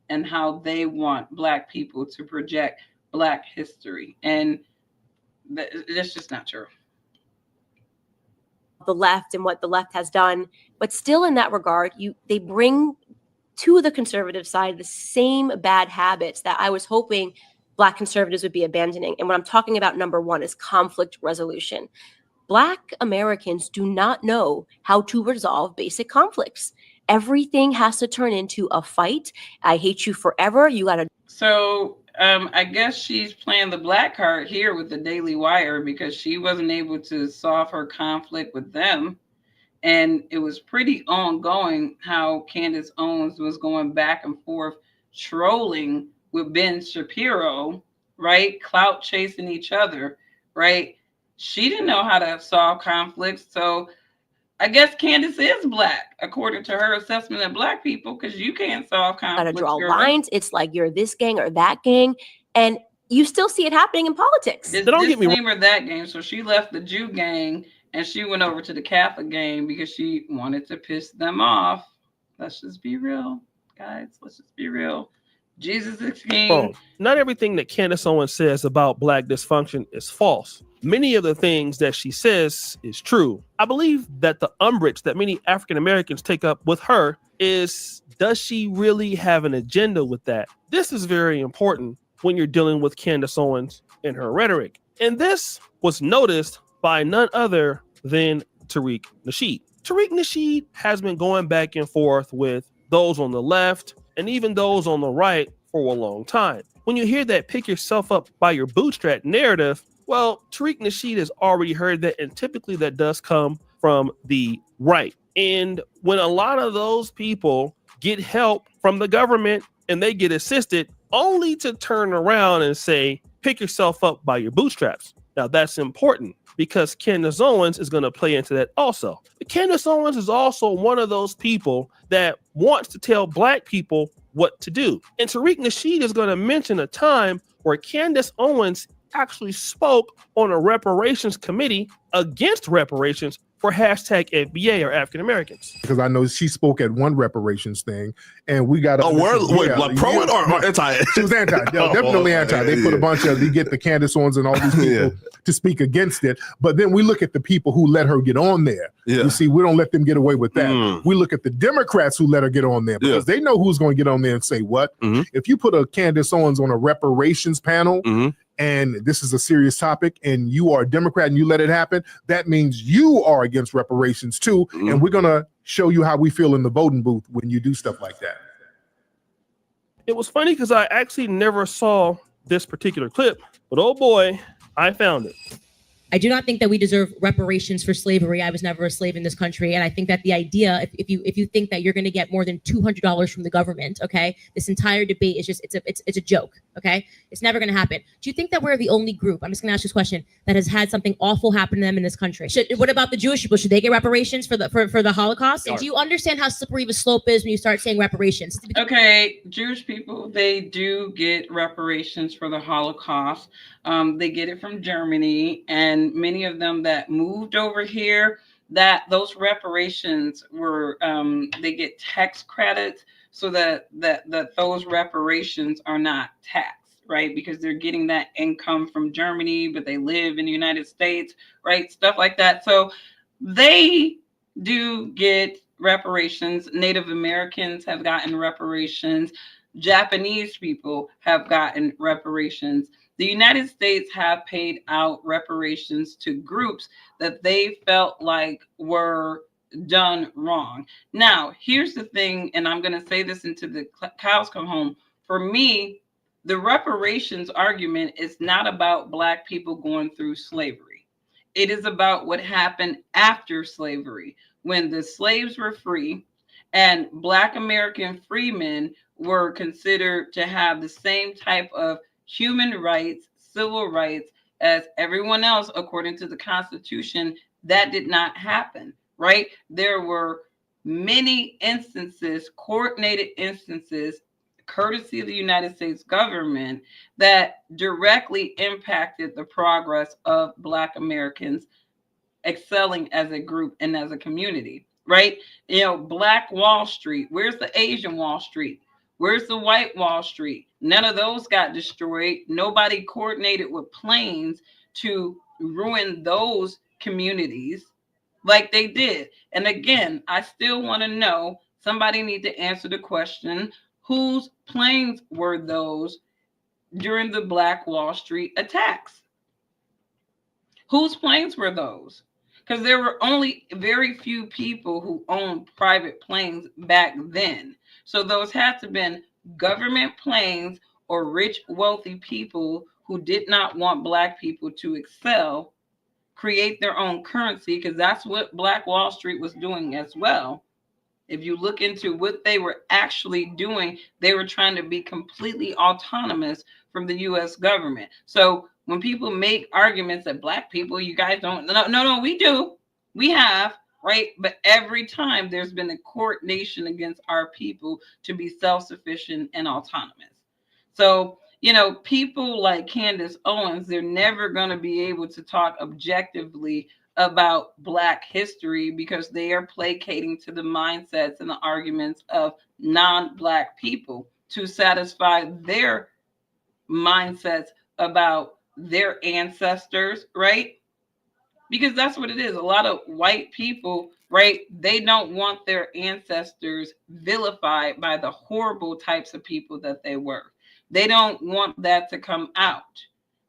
and how they want Black people to project Black history. And that's just not true. The left and what the left has done, but still in that regard, they bring to the conservative side the same bad habits that I was hoping Black conservatives would be abandoning. And what I'm talking about, number one, is conflict resolution. Black Americans do not know how to resolve basic conflicts. Everything has to turn into a fight. I hate you forever. You got to. So I guess she's playing the black card here with the Daily Wire because she wasn't able to solve her conflict with them. And it was pretty ongoing how Candace Owens was going back and forth trolling with Ben Shapiro, right? Clout chasing each other, right? She didn't know how to solve conflicts. So I guess Candace is black, according to her assessment of black people, because you can't solve conflicts. Got to draw lines. It's like you're this gang or that gang. And you still see it happening in politics. Don't get me wrong. Or that gang. So she left the Jew gang and she went over to the Catholic gang because she wanted to piss them off. Let's just be real, guys. Let's just be real. Jesus is king. Oh, not everything that Candace Owens says about black dysfunction is false. Many of the things that she says is true. I believe that the umbrage that many African Americans take up with her is, does she really have an agenda with that? This is very important when you're dealing with Candace Owens and her rhetoric. And this was noticed by none other than Tariq Nasheed. Tariq Nasheed has been going back and forth with those on the left and even those on the right for a long time. When you hear that pick yourself up by your bootstrap narrative, well, Tariq Nasheed has already heard that, and typically that does come from the right. And when a lot of those people get help from the government and they get assisted, only to turn around and say, pick yourself up by your bootstraps. Now, that's important because Candace Owens is going to play into that also. But Candace Owens is also one of those people that wants to tell black people what to do. And Tariq Nasheed is going to mention a time where Candace Owens actually spoke on a reparations committee against reparations for hashtag FBA or African Americans. Because I know she spoke at one reparations thing, and we got like pro it or anti? She was anti, definitely anti. They put a bunch of, they get the Candace Owens and all these people to speak against it. But then we look at the people who let her get on there. You see, we don't let them get away with that. We look at the Democrats who let her get on there because they know who's going to get on there and say what. If you put a Candace Owens on a reparations panel, and this is a serious topic, and you are a Democrat and you let it happen, that means you are against reparations too. And we're going to show you how we feel in the voting booth when you do stuff like that. It was funny because I actually never saw this particular clip, but oh boy, I found it. I do not think that we deserve reparations for slavery. I was never a slave in this country. And I think that the idea, if you think that you're going to get more than $200 from the government, okay, this entire debate is just, it's a joke, okay? It's never going to happen. Do you think that we're the only group, I'm just going to ask this question, that has had something awful happen to them in this country? What about the Jewish people? Should they get reparations for the Holocaust? And do you understand how slippery the slope is when you start saying reparations? Okay, Jewish people, they do get reparations for the Holocaust. They get it from Germany, and many of them that moved over here, that those reparations were they get tax credits so that those reparations are not taxed, right? Because they're getting that income from Germany, but they live in the United States, right? Stuff like that. So they do get reparations. Native Americans have gotten reparations. Japanese people have gotten reparations. The United States have paid out reparations to groups that they felt like were done wrong. Now, here's the thing, and I'm going to say this until the cows come home. For me, the reparations argument is not about Black people going through slavery. It is about what happened after slavery, when the slaves were free and Black American freemen were considered to have the same type of human rights, civil rights as everyone else according to the Constitution. That did not happen, right? There were many instances, coordinated instances, courtesy of the United States government, that directly impacted the progress of Black Americans excelling as a group and as a community, right? You know, Black Wall Street, where's the Asian Wall Street? Where's the white Wall Street? None of those got destroyed. Nobody coordinated with planes to ruin those communities like they did. And again, I still want to know, somebody need to answer the question, whose planes were those during the Black Wall Street attacks? Whose planes were those? because there were only very few people who owned private planes back then. So those had to have been government planes or rich, wealthy people who did not want Black people to excel, create their own currency, because that's what Black Wall Street was doing as well. If you look into what they were actually doing, they were trying to be completely autonomous from the U.S. government. So when people make arguments that Black people, you guys don't, no, we do. We have, right? But every time there's been a coordination against our people to be self-sufficient and autonomous. So, people like Candace Owens, they're never going to be able to talk objectively about Black history because they are placating to the mindsets and the arguments of non-Black people to satisfy their mindsets about their ancestors, right? Because that's what it is. A lot of white people, right? They don't want their ancestors vilified by the horrible types of people that they were. They don't want that to come out.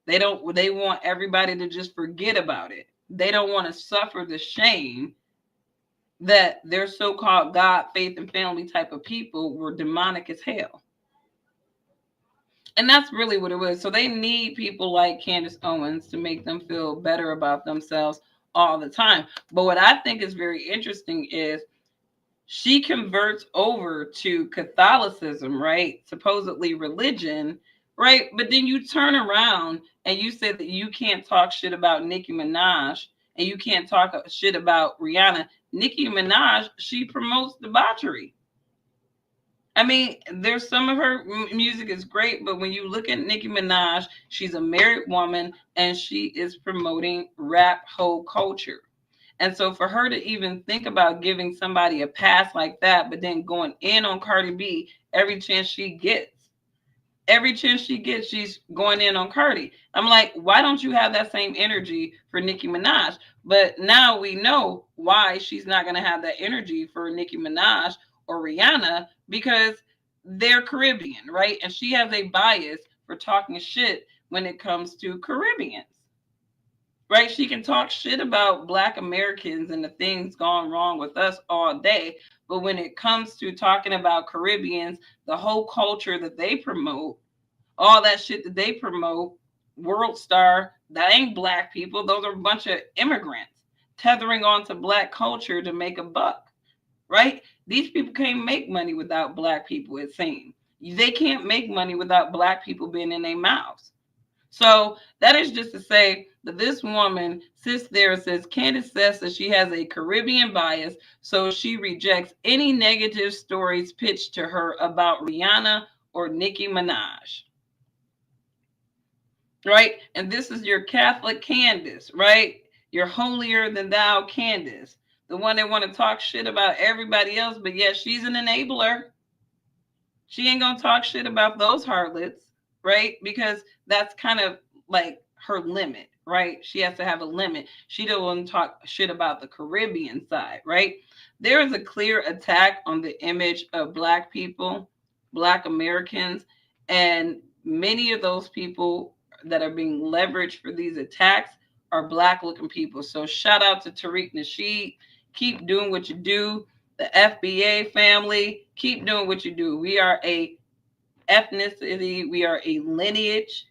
They want everybody to just forget about it. They don't want to suffer the shame that their so-called God, faith, and family type of people were demonic as hell. And that's really what it was. So they need people like Candace Owens to make them feel better about themselves all the time. But what I think is very interesting is she converts over to Catholicism, right? Supposedly religion, right? But then you turn around and you say that you can't talk shit about Nicki Minaj and you can't talk shit about Rihanna. Nicki Minaj, she promotes debauchery. I mean, there's some of her music is great, but when you look at Nicki Minaj, she's a married woman and she is promoting rap hoe culture. And so for her to even think about giving somebody a pass like that, but then going in on Cardi B every chance she gets, she's going in on Cardi. I'm like, why don't you have that same energy for Nicki Minaj? But now we know why she's not going to have that energy for Nicki Minaj or Rihanna, because they're Caribbean, right? And she has a bias for talking shit when it comes to Caribbeans, right? She can talk shit about Black Americans and the things gone wrong with us all day. But when it comes to talking about Caribbeans, the whole culture that they promote, all that shit that they promote, World Star, that ain't Black people. Those are a bunch of immigrants tethering onto Black culture to make a buck, right? These people can't make money without Black people, it seems. They can't make money without Black people being in their mouths. So that is just to say that this woman sits there and says, Candace says that she has a Caribbean bias, so she rejects any negative stories pitched to her about Rihanna or Nicki Minaj. Right? And this is your Catholic Candace, right? Your holier than thou Candace. The one that want to talk shit about everybody else, but yet she's an enabler. She ain't going to talk shit about those harlots, right? Because that's kind of like her limit, right? She has to have a limit. She don't want to talk shit about the Caribbean side, right? There is a clear attack on the image of Black people, Black Americans, and many of those people that are being leveraged for these attacks are Black looking people. So shout out to Tariq Nasheed. Keep doing what you do. The FBA family, keep doing what you do. We are a ethnicity. We are a lineage,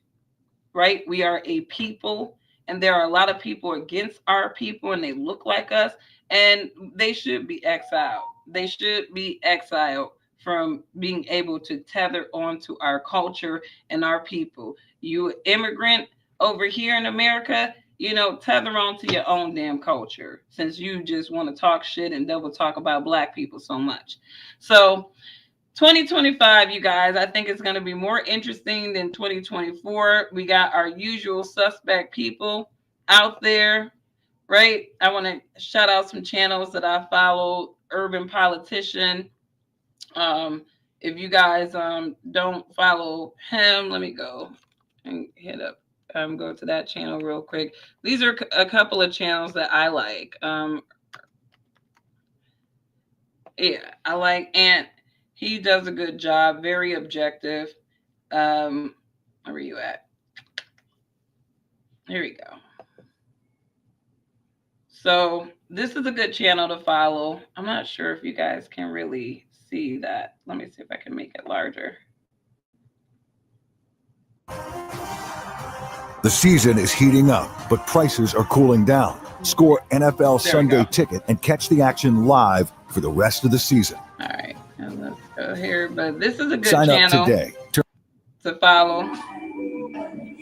right? We are a people. And there are a lot of people against our people and they look like us. And they should be exiled. They should be exiled from being able to tether onto our culture and our people. You immigrant over here in America, tether on to your own damn culture, since you just want to talk shit and double talk about Black people so much. So 2025, you guys, I think it's going to be more interesting than 2024. We got our usual suspect people out there, right? I want to shout out some channels that I follow. Urban Politician. If you guys don't follow him, let me go and hit up. Go to that channel real quick. These are a couple of channels that I like. Yeah, I like Ant. He does a good job, very objective. Where are you at? Here we go. So this is a good channel to follow. I'm not sure if you guys can really see that. Let me see if I can make it larger. The season is heating up, but prices are cooling down. Score NFL Sunday Ticket and catch the action live for the rest of the season. All right, and let's go here. But this is a good Sign channel up today to follow.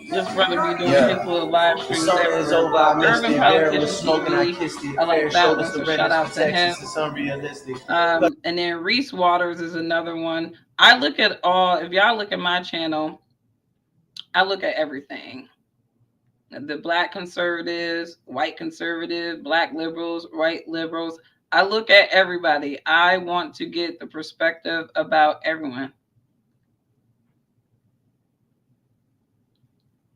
This brother be doing his little live streams everywhere. Urban Politicians TV. I like that one, so shout out to him. And then Reese Waters is another one. I look at all, if y'all look at my channel, I look at everything. The black conservatives, white conservatives, black liberals, white liberals. I look at everybody. I want to get the perspective about everyone.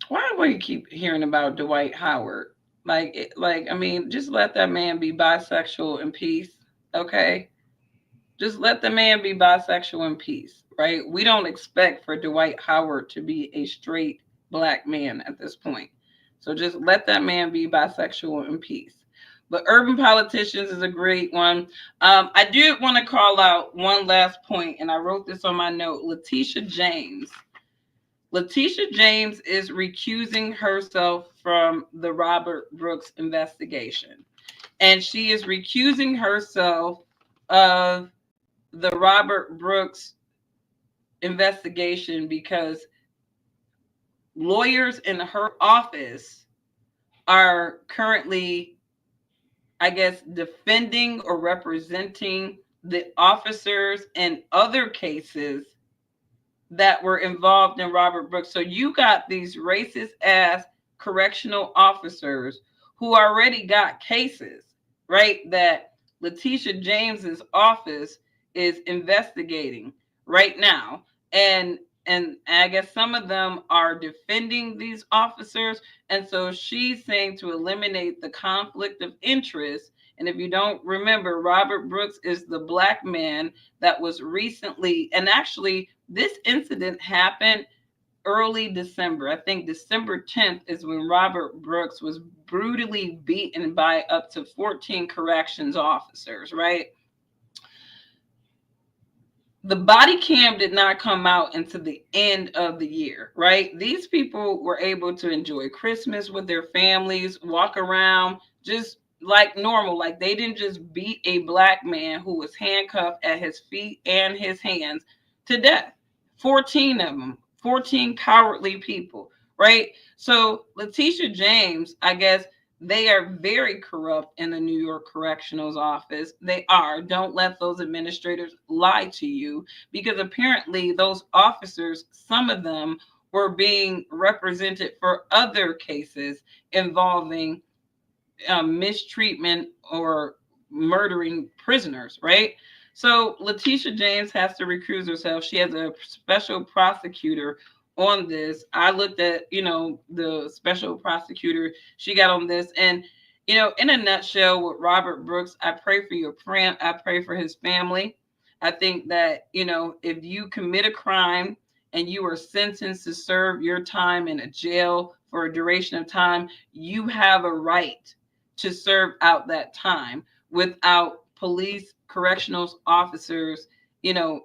Why do we keep hearing about Dwight Howard? I mean, just let that man be bisexual in peace, okay? Just let the man be bisexual in peace, right? We don't expect for Dwight Howard to be a straight black man at this point. So just let that man be bisexual in peace. But Urban Politicians is a great one. I do want to call out one last point, and I wrote this on my note. Letitia James. Letitia James is recusing herself from the Robert Brooks investigation. And she is recusing herself of the Robert Brooks investigation because lawyers in her office are currently, I guess, defending or representing the officers in other cases that were involved in Robert Brooks. So you got these racist ass correctional officers who already got cases, right? That Letitia James's office is investigating right now. And I guess some of them are defending these officers. And so she's saying to eliminate the conflict of interest. And if you don't remember, Robert Brooks is the black man that was recently, and actually this incident happened early December. I think December 10th is when Robert Brooks was brutally beaten by up to 14 corrections officers, right? The body cam did not come out until the end of the year, right? These people were able to enjoy Christmas with their families, walk around just like normal. Like they didn't just beat a black man who was handcuffed at his feet and his hands to death. 14 of them, 14 cowardly people, right? So Letitia James, I guess, they are very corrupt in the New York Correctional's office. They are. Don't let those administrators lie to you, because apparently those officers, some of them were being represented for other cases involving mistreatment or murdering prisoners, right? So Letitia James has to recuse herself. She has a special prosecutor on this. I looked at, the special prosecutor she got on this. And, in a nutshell with Robert Brooks, I pray for your friend. I pray for his family. I think that, if you commit a crime and you are sentenced to serve your time in a jail for a duration of time, you have a right to serve out that time without police, correctional officers,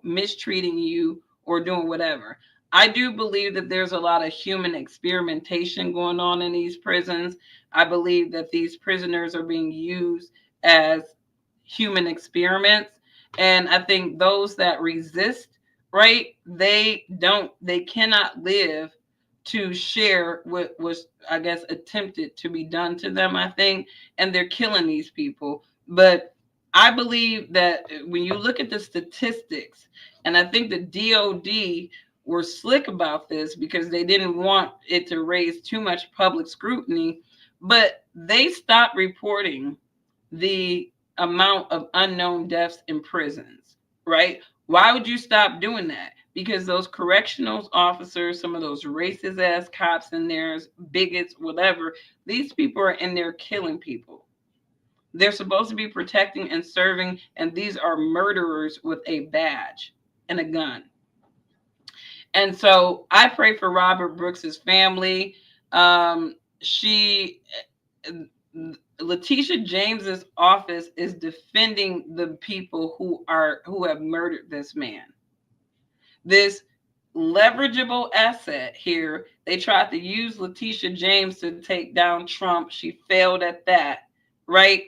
mistreating you or doing whatever. I do believe that there's a lot of human experimentation going on in these prisons. I believe that these prisoners are being used as human experiments. And I think those that resist, right, they cannot live to share what was, I guess, attempted to be done to them, I think, and they're killing these people. But I believe that when you look at the statistics, and I think the DOD were slick about this because they didn't want it to raise too much public scrutiny, but they stopped reporting the amount of unknown deaths in prisons, right? Why would you stop doing that? Because those correctional officers, some of those racist ass cops in there, bigots, whatever, these people are in there killing people. They're supposed to be protecting and serving, and these are murderers with a badge and a gun. And so I pray for Robert Brooks's family. Letitia James's office is defending the people who have murdered this man. This leverageable asset here, they tried to use Letitia James to take down Trump. She failed at that, right?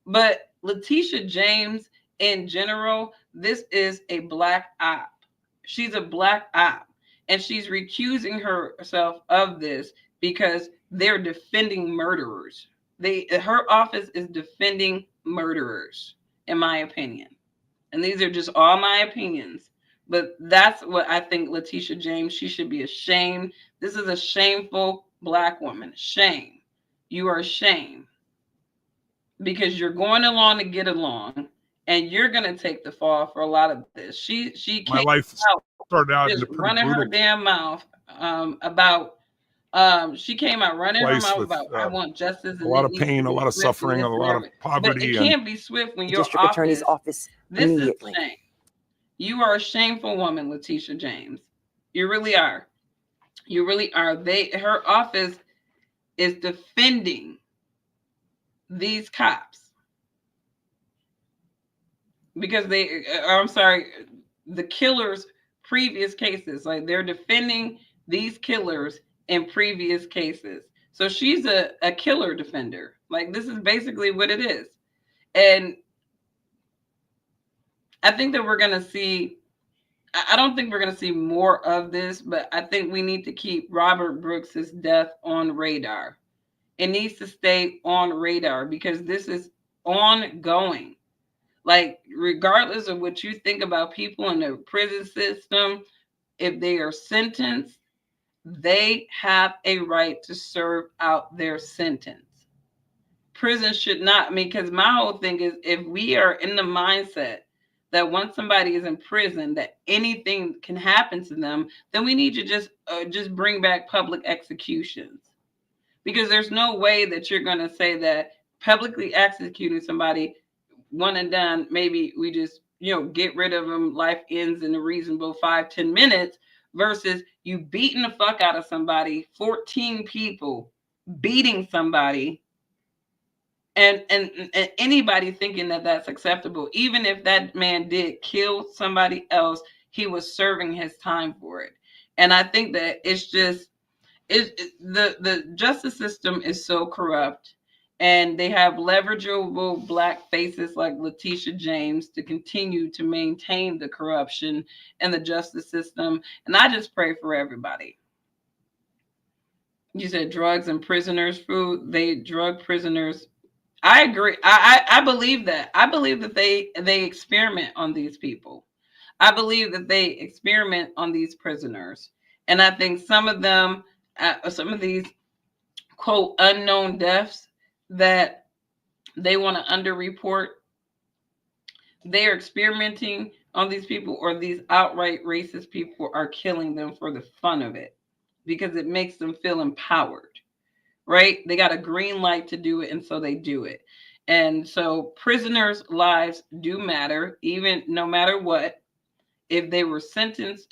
But Letitia James in general, this is a black op. She's a black op, and she's recusing herself of this because they're defending murderers. Her office is defending murderers, in my opinion. And these are just all my opinions. But that's what I think Letitia James, she should be ashamed. This is a shameful black woman. Shame. You are ashamed. Because you're going along to get along, and you're going to take the fall for a lot of this. She came my life started out just running her damn mouth about she came out running her mouth about I want justice. A lot of pain, a lot of suffering, a lot of poverty. But it can't be swift when your district attorney's office this immediately. Is shame. You are a shameful woman, Letitia James. You really are. You really are. Her office is defending these cops because the killers' previous cases. Like, they're defending these killers in previous cases. So she's a killer defender. Like, this is basically what it is. And I think that we're going to see, I don't think we're going to see more of this, but I think we need to keep Robert Brooks's death on radar. It needs to stay on radar because this is ongoing. Like, regardless of what you think about people in the prison system, if they are sentenced, they have a right to serve out their sentence. Prison should not, because my whole thing is, if we are in the mindset that once somebody is in prison, that anything can happen to them, then we need to just bring back public executions. Because there's no way that you're going to say that publicly executing somebody, one and done, maybe we just, get rid of them, life ends in a reasonable 5-10 minutes, versus you beating the fuck out of somebody, 14 people beating somebody, and anybody thinking that that's acceptable. Even if that man did kill somebody else, he was serving his time for it. And I think that it's just, the justice system is so corrupt, and they have leverageable black faces like Letitia James to continue to maintain the corruption in the justice system. And I just pray for everybody. You said drugs and prisoners food. They drug prisoners. I agree. I believe that. I believe that they experiment on these people. I believe that they experiment on these prisoners. And I think some of them, some of these, quote, unknown deaths that they want to underreport, they're experimenting on these people, or these outright racist people are killing them for the fun of it because it makes them feel empowered, right? They got a green light to do it, and so they do it. And so prisoners' lives do matter, even no matter what. If they weren't sentenced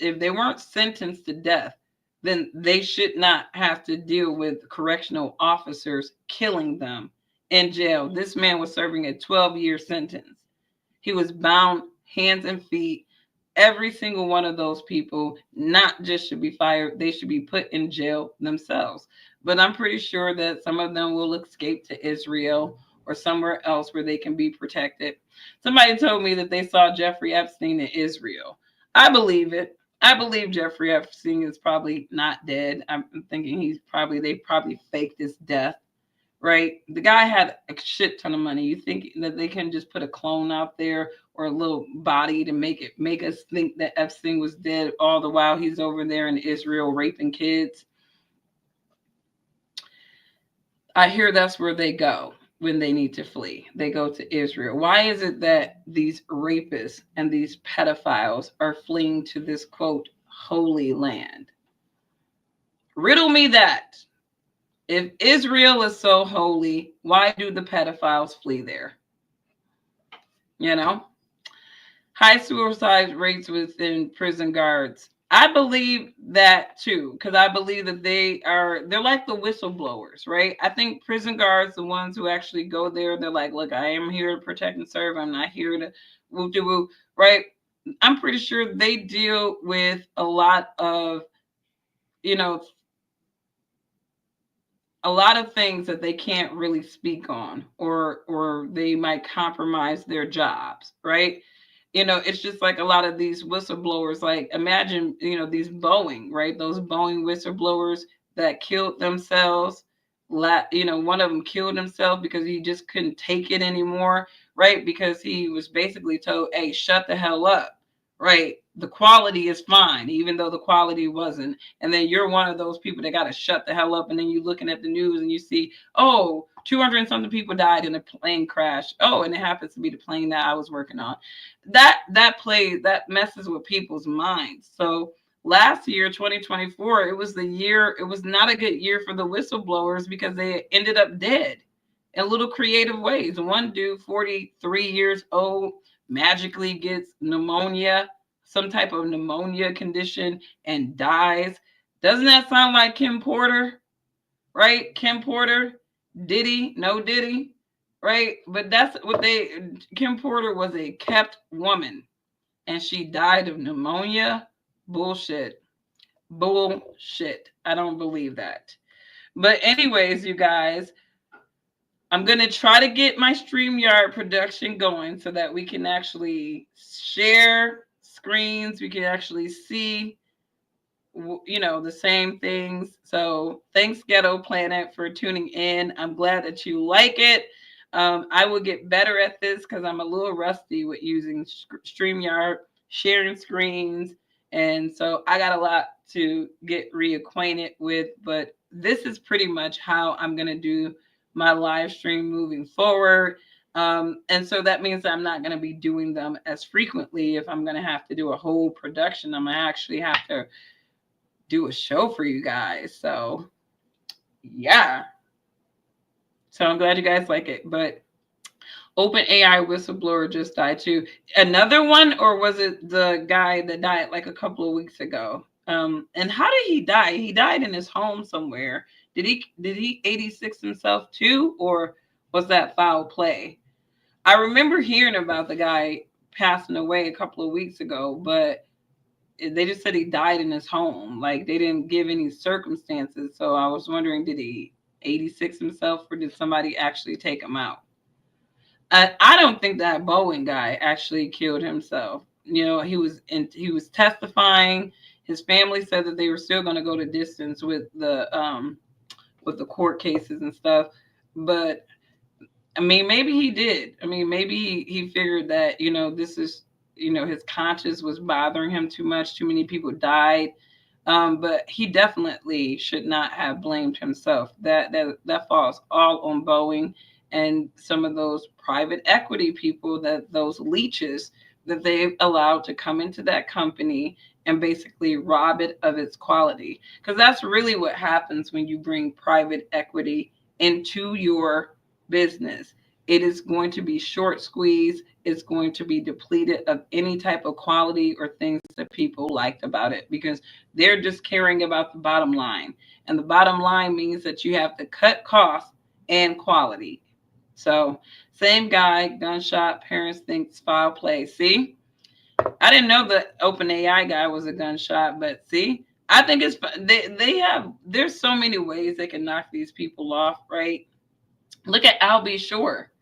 to death, then they should not have to deal with correctional officers killing them in jail. This man was serving a 12-year sentence. He was bound hands and feet. Every single one of those people not just should be fired, they should be put in jail themselves. But I'm pretty sure that some of them will escape to Israel or somewhere else where they can be protected. Somebody told me that they saw Jeffrey Epstein in Israel. I believe it. I believe Jeffrey Epstein is probably not dead. I'm thinking they probably faked his death, right? The guy had a shit ton of money. You think that they can just put a clone out there or a little body to make us think that Epstein was dead all the while he's over there in Israel raping kids? I hear that's where they go when they need to flee. They go to Israel. Why is it that these rapists and these pedophiles are fleeing to this, quote, holy land? Riddle me that. If Israel is so holy, why do the pedophiles flee there? High suicide rates within prison guards. I believe that too, because I believe that they're like the whistleblowers, right? I think prison guards, the ones who actually go there, they're like, look, I am here to protect and serve. I'm not here to woo do woo, right? I'm pretty sure they deal with a lot of, a lot of things that they can't really speak on, or they might compromise their jobs, right? It's just like a lot of these whistleblowers, like imagine, these Boeing, right? Those Boeing whistleblowers that killed themselves. One of them killed himself because he just couldn't take it anymore, right? Because he was basically told, hey, shut the hell up, right? The quality is fine, even though the quality wasn't. And then you're one of those people that got to shut the hell up. And then you're looking at the news and you see, oh, 200 and something people died in a plane crash. Oh, and it happens to be the plane that I was working on. That messes with people's minds. So last year, 2024, it was not a good year for the whistleblowers because they ended up dead in little creative ways. One dude, 43 years old, magically gets pneumonia, some type of pneumonia condition, and dies. Doesn't that sound like Kim Porter? Right? Kim Porter, Diddy, no Diddy, right? But that's what Kim Porter was a kept woman and she died of pneumonia. Bullshit. I don't believe that. But anyways, you guys, I'm going to try to get my StreamYard production going so that we can actually share screens. We can actually see, the same things. So thanks, Ghetto Planet, for tuning in. I'm glad that you like it. I will get better at this because I'm a little rusty with using StreamYard, sharing screens. And so I got a lot to get reacquainted with, but this is pretty much how I'm going to do my live stream moving forward. And so that means that I'm not going to be doing them as frequently. If I'm going to have to do a whole production, I'm going to actually have to do a show for you guys. So yeah. So I'm glad you guys like it. But OpenAI whistleblower just died too. Another one, or was it the guy that died like a couple of weeks ago? And how did he die? He died in his home somewhere. Did he 86 himself too, or was that foul play? I remember hearing about the guy passing away a couple of weeks ago, but they just said he died in his home. Like they didn't give any circumstances. So I was wondering, did he 86 himself, or did somebody actually take him out? I don't think that Boeing guy actually killed himself. He was testifying. His family said that they were still going to go to distance with the court cases and stuff. But I mean, maybe he did. I mean, maybe he figured that, this is, his conscience was bothering him too much. Too many people died. But he definitely should not have blamed himself. That falls all on Boeing and some of those private equity people, those leeches that they've allowed to come into that company and basically rob it of its quality. Because that's really what happens when you bring private equity into your business. It is going to be short squeezed. It's going to be depleted of any type of quality or things that people liked about it, because they're just caring about the bottom line. And the bottom line means that you have to cut costs and quality. So same guy, gunshot, parents thinks foul play. See, I didn't know the OpenAI guy was a gunshot, but see, I think it's there's so many ways they can knock these people off, right? Look at Al B. Shore.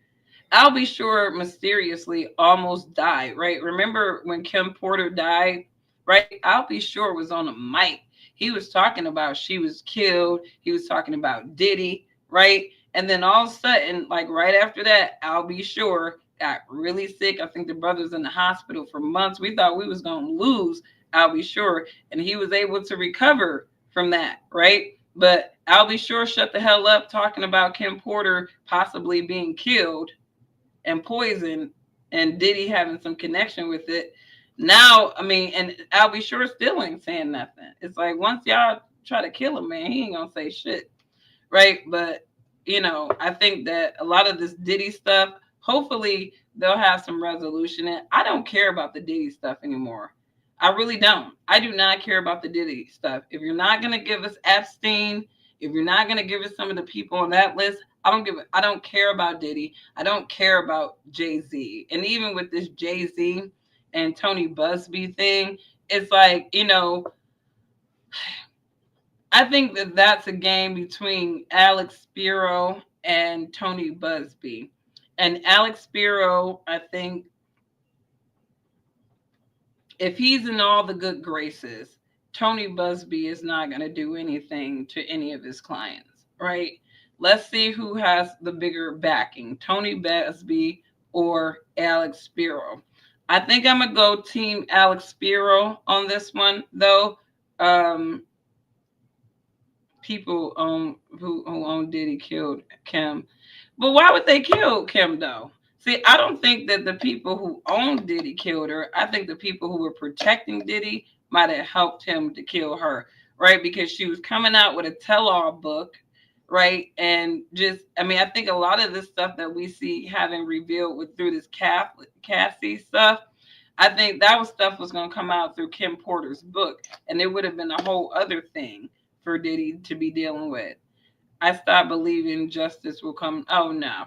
Al B. Shore mysteriously almost died, right? Remember when Kim Porter died, right? Al B. Shore was on a mic. He was talking about she was killed. He was talking about Diddy, right? And then all of a sudden, like right after that, Al B. Shore got really sick. I think the brother's in the hospital for months. We thought we was going to lose Al B. Shore, and he was able to recover from that, right? But Al B. Shore shut the hell up talking about Kim Porter possibly being killed and poisoned, and Diddy having some connection with it. Now, I mean, and Al B. Shore still ain't saying nothing. It's like once y'all try to kill him, man, he ain't gonna say shit, right? But I think that a lot of this Diddy stuff, hopefully they'll have some resolution. And I don't care about the Diddy stuff anymore. I really don't. I do not care about the Diddy stuff. If you're not going to give us Epstein, if you're not going to give us some of the people on that list, I don't care about Diddy. I don't care about Jay-Z. And even with this Jay-Z and Tony Busby thing, it's like, I think that that's a game between Alex Spiro and Tony Busby. And Alex Spiro, I think, if he's in all the good graces, Tony Busby is not going to do anything to any of his clients, right? Let's see who has the bigger backing, Tony Busby or Alex Spiro. I think I'm going to go team Alex Spiro on this one, though. People who own Diddy killed Kim. But why would they kill Kim, though? See, I don't think that the people who owned Diddy killed her. I think the people who were protecting Diddy might have helped him to kill her, right? Because she was coming out with a tell-all book, right? And I think a lot of this stuff that we see having revealed through this Cassie stuff, I think that stuff was going to come out through Kim Porter's book, and it would have been a whole other thing for Diddy to be dealing with. I stopped believing justice will come. Oh, no.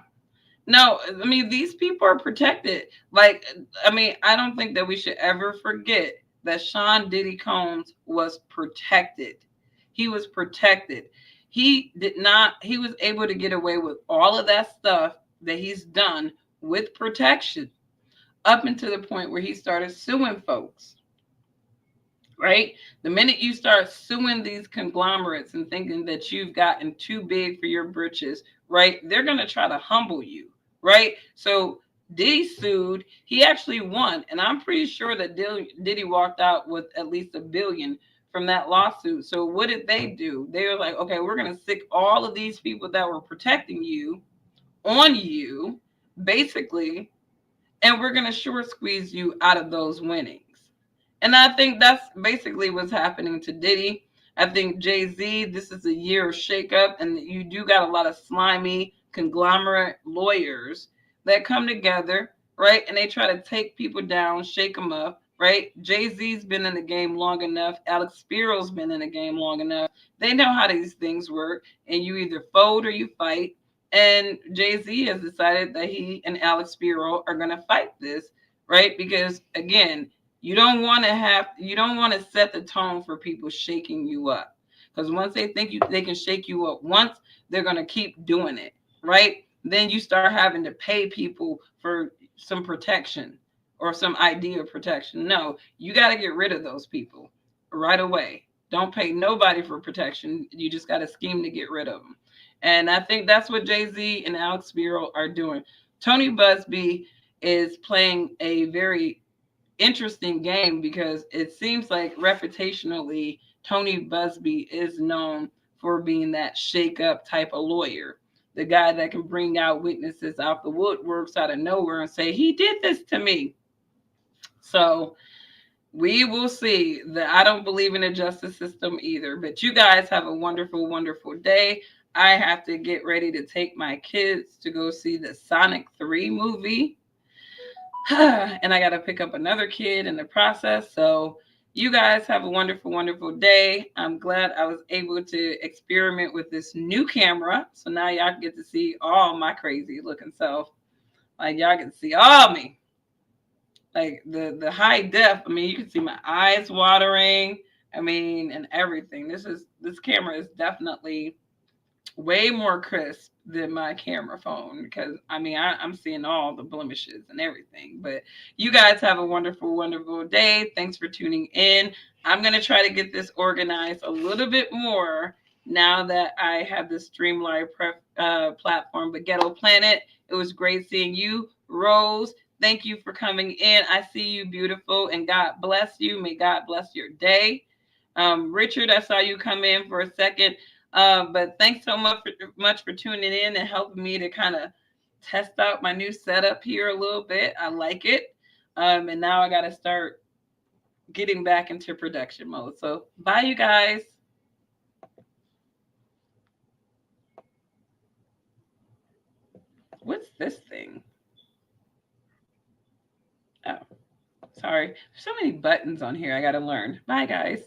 No, I mean, these people are protected. I don't think that we should ever forget that Sean Diddy Combs was protected. He was protected. He was able to get away with all of that stuff that he's done with protection up until the point where he started suing folks. Right? The minute you start suing these conglomerates and thinking that you've gotten too big for your britches, right? They're going to try to humble you, right? So Diddy sued. He actually won. And I'm pretty sure that Diddy walked out with at least $1 billion from that lawsuit. So what did they do? They were like, okay, we're going to stick all of these people that were protecting you on you, basically, and we're going to short squeeze you out of those winnings. And I think that's basically what's happening to Diddy. I think Jay-Z, this is a year of shakeup, and you do got a lot of slimy conglomerate lawyers that come together, right? And they try to take people down, shake them up, right? Jay-Z's been in the game long enough. Alex Spiro's been in the game long enough. They know how these things work, and you either fold or you fight. And Jay-Z has decided that he and Alex Spiro are going to fight this, right? Because, again, you don't want to set the tone for people shaking you up, because once they think they can shake you up once, they're going to keep doing it, right? Then you start having to pay people for some protection or some idea of protection. No, you got to get rid of those people right away. Don't pay nobody for protection. You just got to scheme to get rid of them. And I think that's what Jay-Z and Alex Spiro are doing. Tony Busby is playing a very interesting game, because it seems like reputationally Tony Busby is known for being that shake-up type of lawyer, the guy that can bring out witnesses out the woodworks out of nowhere and say, he did this to me. So we will see. I don't believe in a justice system either, but you guys have a wonderful, wonderful day. I have to get ready to take my kids to go see the Sonic 3 movie. And I got to pick up another kid in the process. So you guys have a wonderful, wonderful day. I'm glad I was able to experiment with this new camera. So now y'all get to see all my crazy looking self. Like, y'all can see all me. Like the high def. I mean, you can see my eyes watering. I mean, and everything. This camera is definitely way more crisp than my camera phone, because I mean, I'm seeing all the blemishes and everything. But you guys have a wonderful, wonderful day. Thanks for tuning in. I'm going to try to get this organized a little bit more now that I have this Streamline platform. But Ghetto Planet, it was great seeing you. Rose, thank you for coming in. I see you, beautiful, and God bless you. May God bless your day. Richard, I saw you come in for a second. But thanks so much for tuning in and helping me to kind of test out my new setup here a little bit. I like it. And now I got to start getting back into production mode. So bye, you guys. What's this thing? Oh, sorry. Sorry. So many buttons on here. I got to learn. Bye, guys.